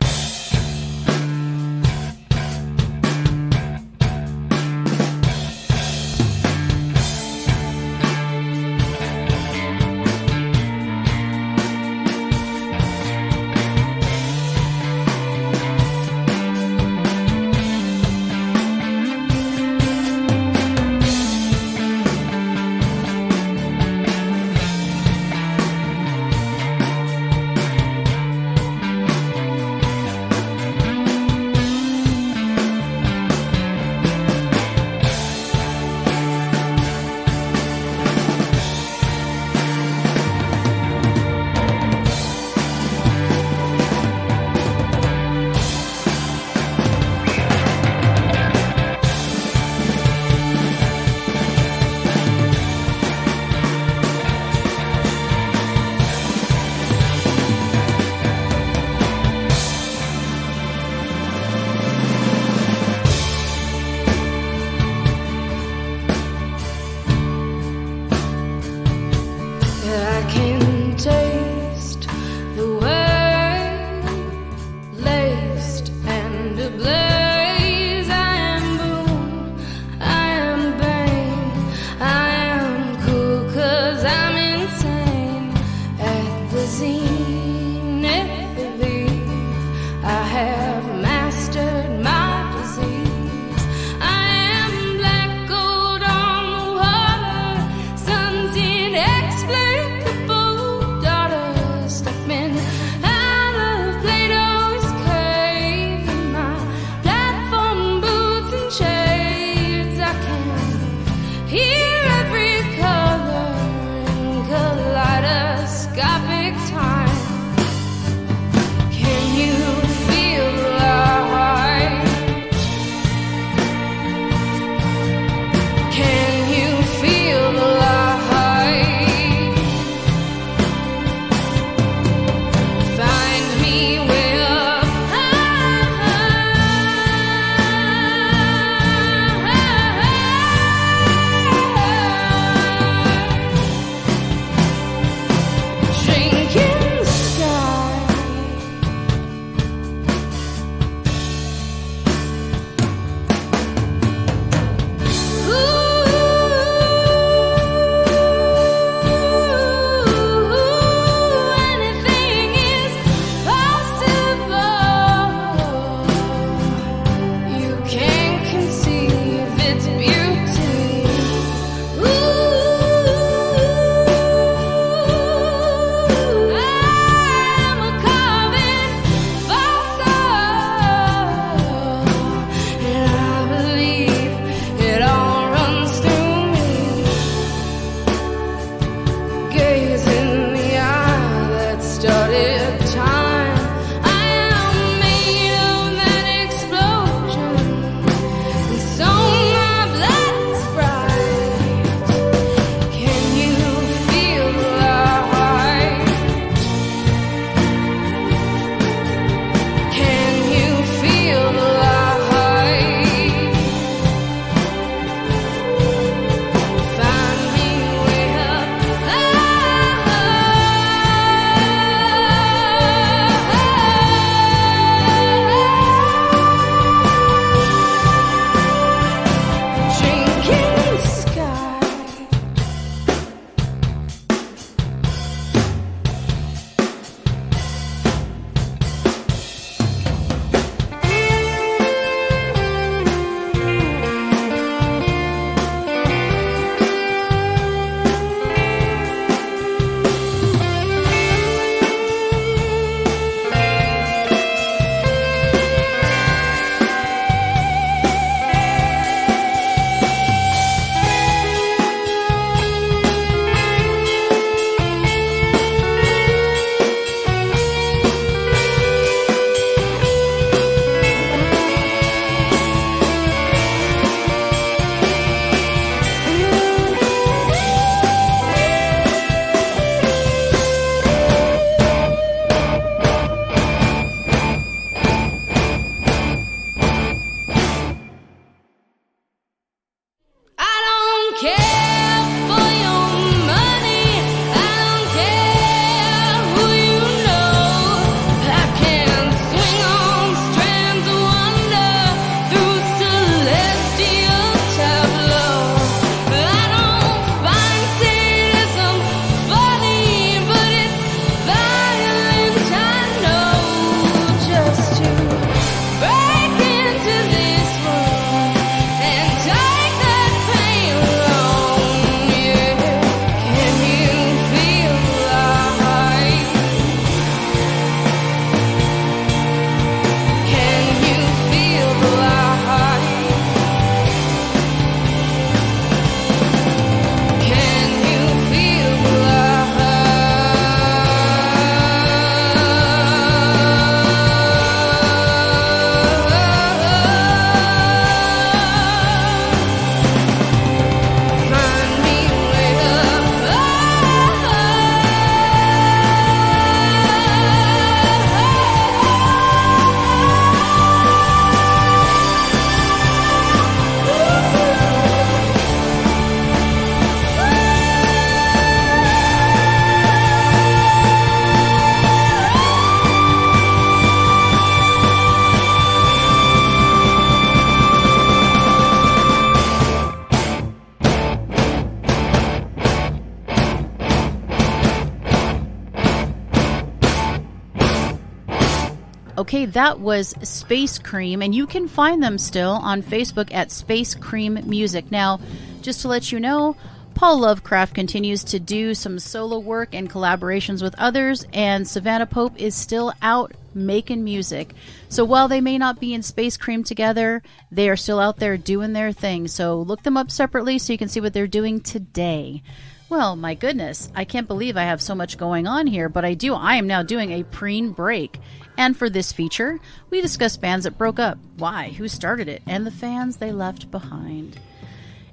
Okay, that was Space Cream, and you can find them still on Facebook at Space Cream Music. Now, just to let you know, Paul Lovecraft continues to do some solo work and collaborations with others, and Savannah Pope is still out making music. So while they may not be in Space Cream together, they are still out there doing their thing. So look them up separately so you can see what they're doing today. Well, my goodness, I can't believe I have so much going on here, but I do. I am now doing a preen break. And for this feature, we discuss bands that broke up, why, who started it, and the fans they left behind.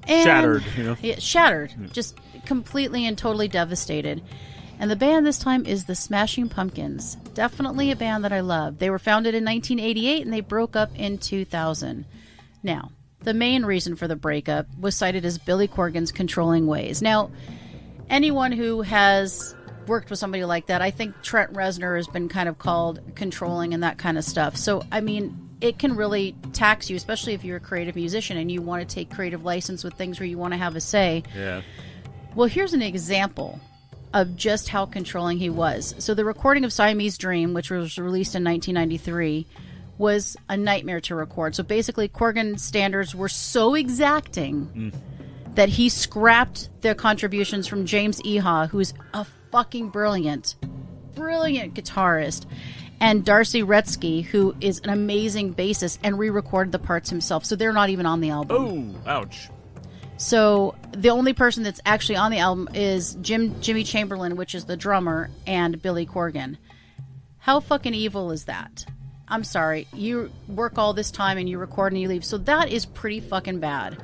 And, Shattered, you know? Yeah, shattered. Just completely and totally devastated. And the band this time is the Smashing Pumpkins. Definitely a band that I love. They were founded in 1988 and they broke up in 2000. Now, the main reason for the breakup was cited as Billy Corgan's controlling ways. Now, anyone who has worked with somebody like that, I think Trent Reznor has been kind of called controlling and that kind of stuff. So, I mean, it can really tax you, especially if you're a creative musician and you want to take creative license with things where you want to have a say. Yeah. Well, here's an example of just how controlling he was. So the recording of Siamese Dream, which was released in 1993, was a nightmare to record. So basically, Corgan's standards were so exacting that he scrapped the contributions from James Iha, who's a fucking brilliant guitarist, and Darcy Retzky, who is an amazing bassist, and re-recorded the parts himself. So they're not even on the album. Oh, ouch. So the only person that's actually on the album is Jimmy Chamberlain, which is the drummer, and Billy Corgan. How fucking evil is that? I'm sorry. You work all this time and you record and you leave. So that is pretty fucking bad.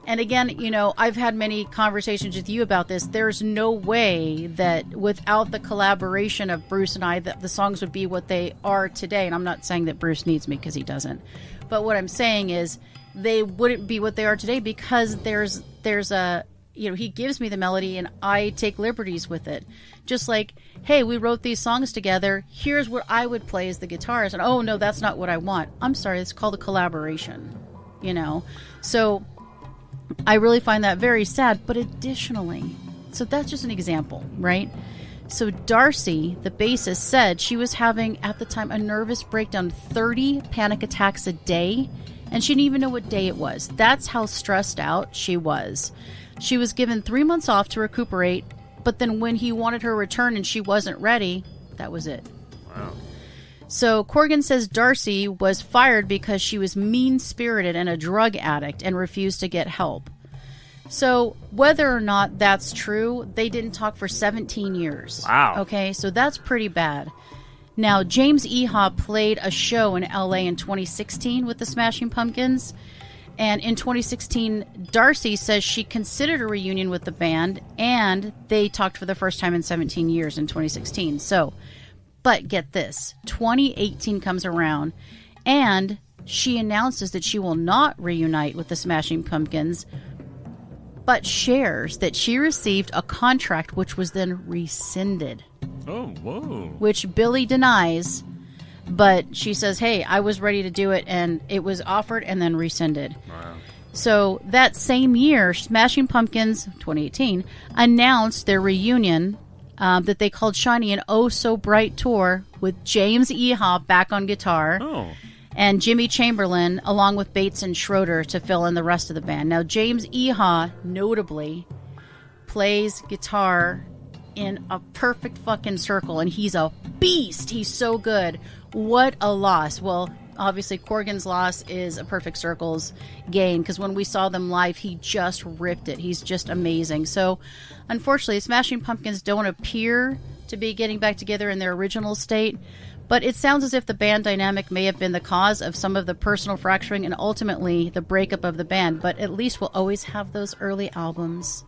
And again, you know, I've had many conversations with you about this. There's no way that without the collaboration of Bruce and I, that the songs would be what they are today. And I'm not saying that Bruce needs me, because he doesn't. But what I'm saying is they wouldn't be what they are today, because there's a, you know, he gives me the melody and I take liberties with it. Just like, hey, we wrote these songs together. Here's what I would play as the guitarist. And oh, no, that's not what I want. I'm sorry. It's called a collaboration, you know? So I really find that very sad. But additionally, so that's just an example, right? So Darcy, the bassist, said she was having, at the time, a nervous breakdown, 30 panic attacks a day, and she didn't even know what day it was. That's how stressed out she was. She was given 3 months off to recuperate, but then when he wanted her to return and she wasn't ready, that was it. Wow. So Corgan says Darcy was fired because she was mean-spirited and a drug addict and refused to get help. So whether or not that's true, they didn't talk for 17 years. Wow. Okay, so that's pretty bad. Now, James Iha played a show in LA in 2016 with the Smashing Pumpkins. And in 2016, Darcy says she considered a reunion with the band, and they talked for the first time in 17 years in 2016. So, but get this, 2018 comes around, and she announces that she will not reunite with the Smashing Pumpkins, but shares that she received a contract which was then rescinded. Oh, whoa. Which Billy denies, but she says, hey, I was ready to do it, and it was offered and then rescinded. Wow. So that same year, Smashing Pumpkins, 2018, announced their reunion that they called Shiny an Oh So Bright Tour, with James Iha back on guitar. Oh. And Jimmy Chamberlain, along with Bates and Schroeder, to fill in the rest of the band. Now, James Iha, notably, plays guitar in a perfect fucking circle, and he's a beast. He's so good. What a loss. Well, obviously, Corgan's loss is a perfect circle's gain, because when we saw them live, he just ripped it. He's just amazing. So, unfortunately, Smashing Pumpkins don't appear to be getting back together in their original state, but it sounds as if the band dynamic may have been the cause of some of the personal fracturing and ultimately the breakup of the band, but at least we'll always have those early albums.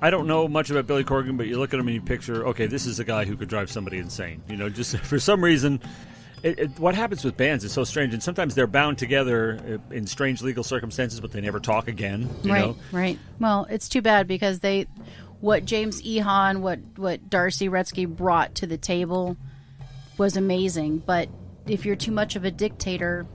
I don't know much about Billy Corgan, but you look at him and you picture, okay, this is a guy who could drive somebody insane. You know, just for some reason, what happens with bands is so strange, and sometimes they're bound together in strange legal circumstances, but they never talk again. You know? Right. Well, it's too bad, because what James Iha and what Darcy Retzky brought to the table was amazing. But if you're too much of a dictator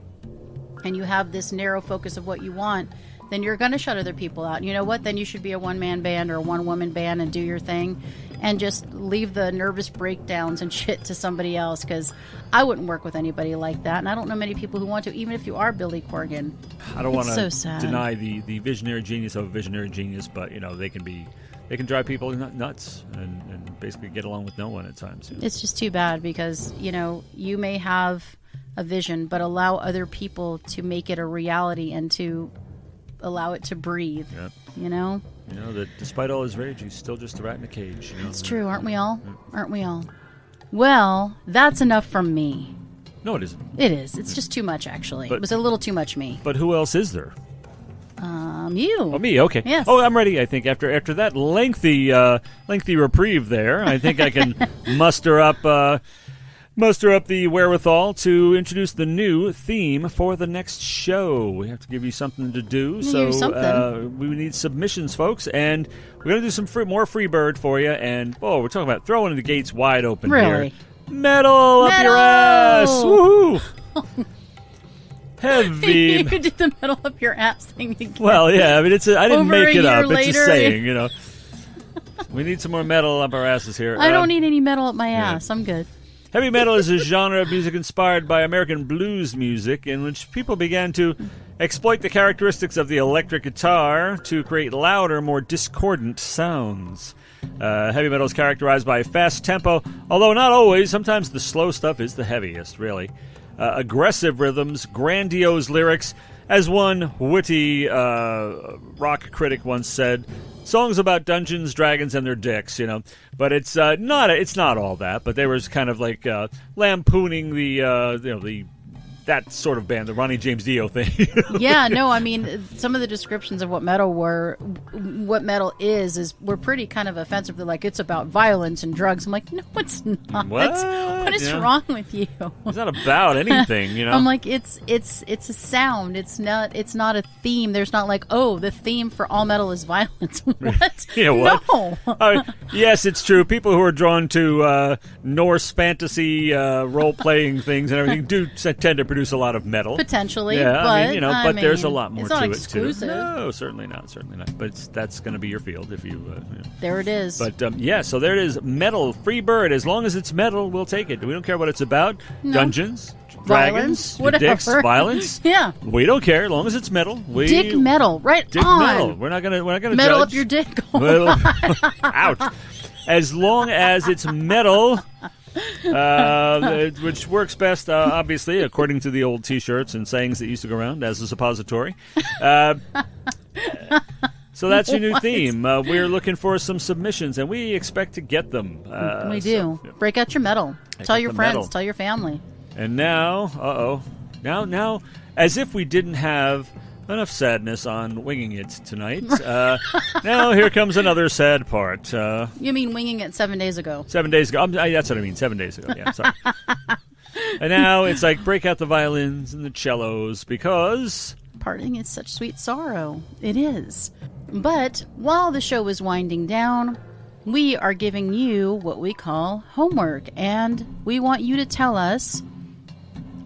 and you have this narrow focus of what you want, then you're going to shut other people out. And you know what? Then you should be a one-man band or a one-woman band and do your thing. and just leave the nervous breakdowns and shit to somebody else, because I wouldn't work with anybody like that, and I don't know many people who want to, even if you are Billy Corgan. I don't want so to sad. deny the visionary genius of a visionary genius, but they can drive people nuts and basically get along with no one at times. It's just too bad because, you may have a vision, but allow other people to make it a reality and to allow it to breathe. Yeah. That despite all his rage, he's still just a rat in a cage. It's true, aren't we all? Aren't we all? Well, that's enough from me. No, it isn't. It is. It's just too much, actually. It was a little too much me. But who else is there? You. Oh, me. Okay. Yes. Oh, I'm ready. I think after that lengthy reprieve there, I think I can muster up the wherewithal to introduce the new theme for the next show. We have to give you something to do, so we need submissions, folks, and we're going to do some more Freebird for you. And we're talking about throwing the gates wide open really? here. Metal up your ass! Woohoo! Heavy. You did the metal up your ass thing again. Well, yeah. I mean, I didn't make it up. Later, it's just saying, We need some more metal up our asses here. I don't need any metal up my ass. I'm good. Heavy metal is a genre of music inspired by American blues music in which people began to exploit the characteristics of the electric guitar to create louder, more discordant sounds. Heavy metal is characterized by fast tempo, although not always. Sometimes the slow stuff is the heaviest, really. Aggressive rhythms, grandiose lyrics. As one witty rock critic once said, songs about dungeons, dragons, and their dicks, But it's not all that. But they were kind of like lampooning the that sort of band, the Ronnie James Dio thing. Yeah, no, I mean, some of the descriptions of what metal is were pretty kind of offensive. They're like, it's about violence and drugs. I'm like, no, it's not. What is wrong with you? It's not about anything, I'm like, it's a sound. It's not a theme. There's not like, the theme for all metal is violence. What? Yeah, what? No. Yes, it's true. People who are drawn to Norse fantasy role-playing things and everything do tend to produce a lot lot of metal. Potentially, yeah, but but there's a lot more to exclusive. it too. No, certainly not. But that's going to be your field if you. There it is. But so there it is. Metal, Freebird. As long as it's metal, we'll take it. We don't care what it's about. No. Dungeons, violence, dragons, dicks, violence. Yeah, we don't care as long as it's metal. Dick metal, right? Dick on. Metal. We're not gonna metal judge. up your dick. Ouch. As long as it's metal, which works best, obviously, according to the old T-shirts and sayings that used to go around as a suppository. So that's your new theme. We're looking for some submissions, and we expect to get them. We do. So, break out your metal. Tell your friends. Metal. Tell your family. And now, now, as if we didn't have enough sadness on Winging It tonight. Now here comes another sad part. You mean Winging It 7 days ago? 7 days ago. That's what I mean, 7 days ago. Yeah, sorry. And now it's like break out the violins and the cellos because... Parting is such sweet sorrow. It is. But while the show is winding down, we are giving you what we call homework. And we want you to tell us,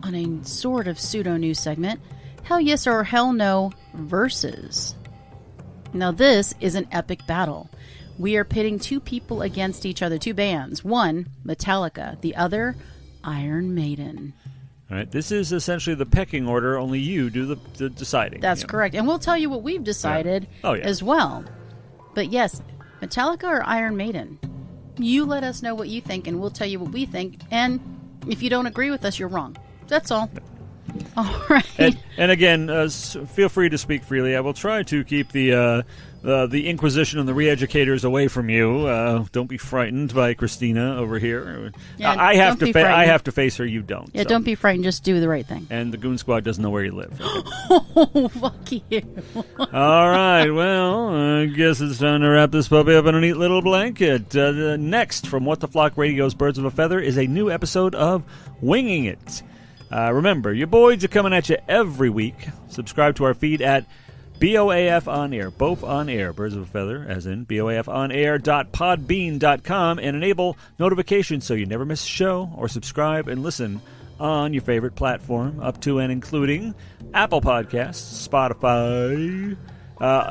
on a sort of pseudo-news segment, hell yes or hell no versus. Now this is an epic battle. We are pitting two people against each other, two bands. One, Metallica. The other, Iron Maiden. All right, this is essentially the pecking order, only you do the deciding. That's correct. And we'll tell you what we've decided as well. But yes, Metallica or Iron Maiden. You let us know what you think, and we'll tell you what we think. And if you don't agree with us, you're wrong. That's all. All right. And again, feel free to speak freely. I will try to keep the Inquisition and the re-educators away from you. Don't be frightened by Christina over here. Yeah, I have to face her. You don't. Yeah, so. Don't be frightened. Just do the right thing. And the Goon Squad doesn't know where you live. Okay. Oh, fuck you. All right. Well, I guess it's time to wrap this puppy up in a neat little blanket. Next, from What the Flock Radio's Birds of a Feather, is a new episode of Winging It. Remember, your boys are coming at you every week. Subscribe to our feed at BOAF On Air, both on air, Birds of a Feather, as in boafonair.podbean.com, and enable notifications so you never miss a show, or subscribe and listen on your favorite platform, up to and including Apple Podcasts, Spotify,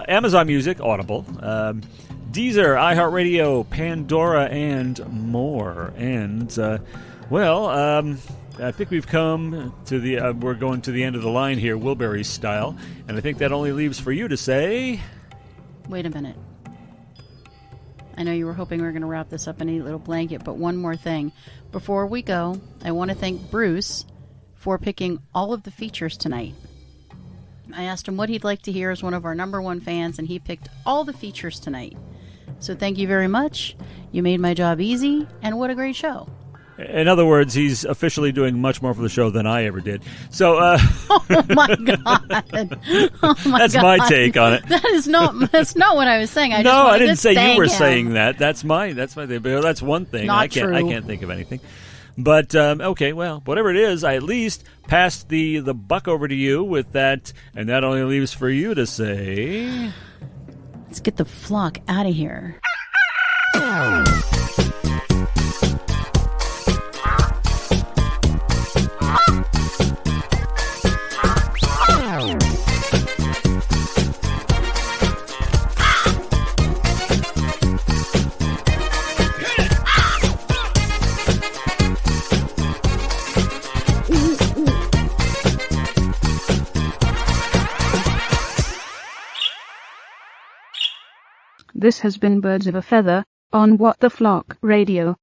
Amazon Music, Audible, Deezer, iHeartRadio, Pandora, and more. And, I think we've come to the, we're going to the end of the line here, Wilbury style. And I think that only leaves for you to say... Wait a minute. I know you were hoping we were going to wrap this up in a neat little blanket, but one more thing. Before we go, I want to thank Bruce for picking all of the features tonight. I asked him what he'd like to hear as one of our number one fans, and he picked all the features tonight. So thank you very much. You made my job easy, and what a great show. In other words, he's officially doing much more for the show than I ever did. So, oh my God! Oh my that's God. my take on it. That's not what I was saying. I didn't say you were him. saying that. That's my thing. But that's one thing. Not I can't think of anything. But okay, well, whatever it is, I at least passed the buck over to you with that, and that only leaves for you to say, let's get the flock out of here. This has been Birds of a Feather on What the Flock Radio.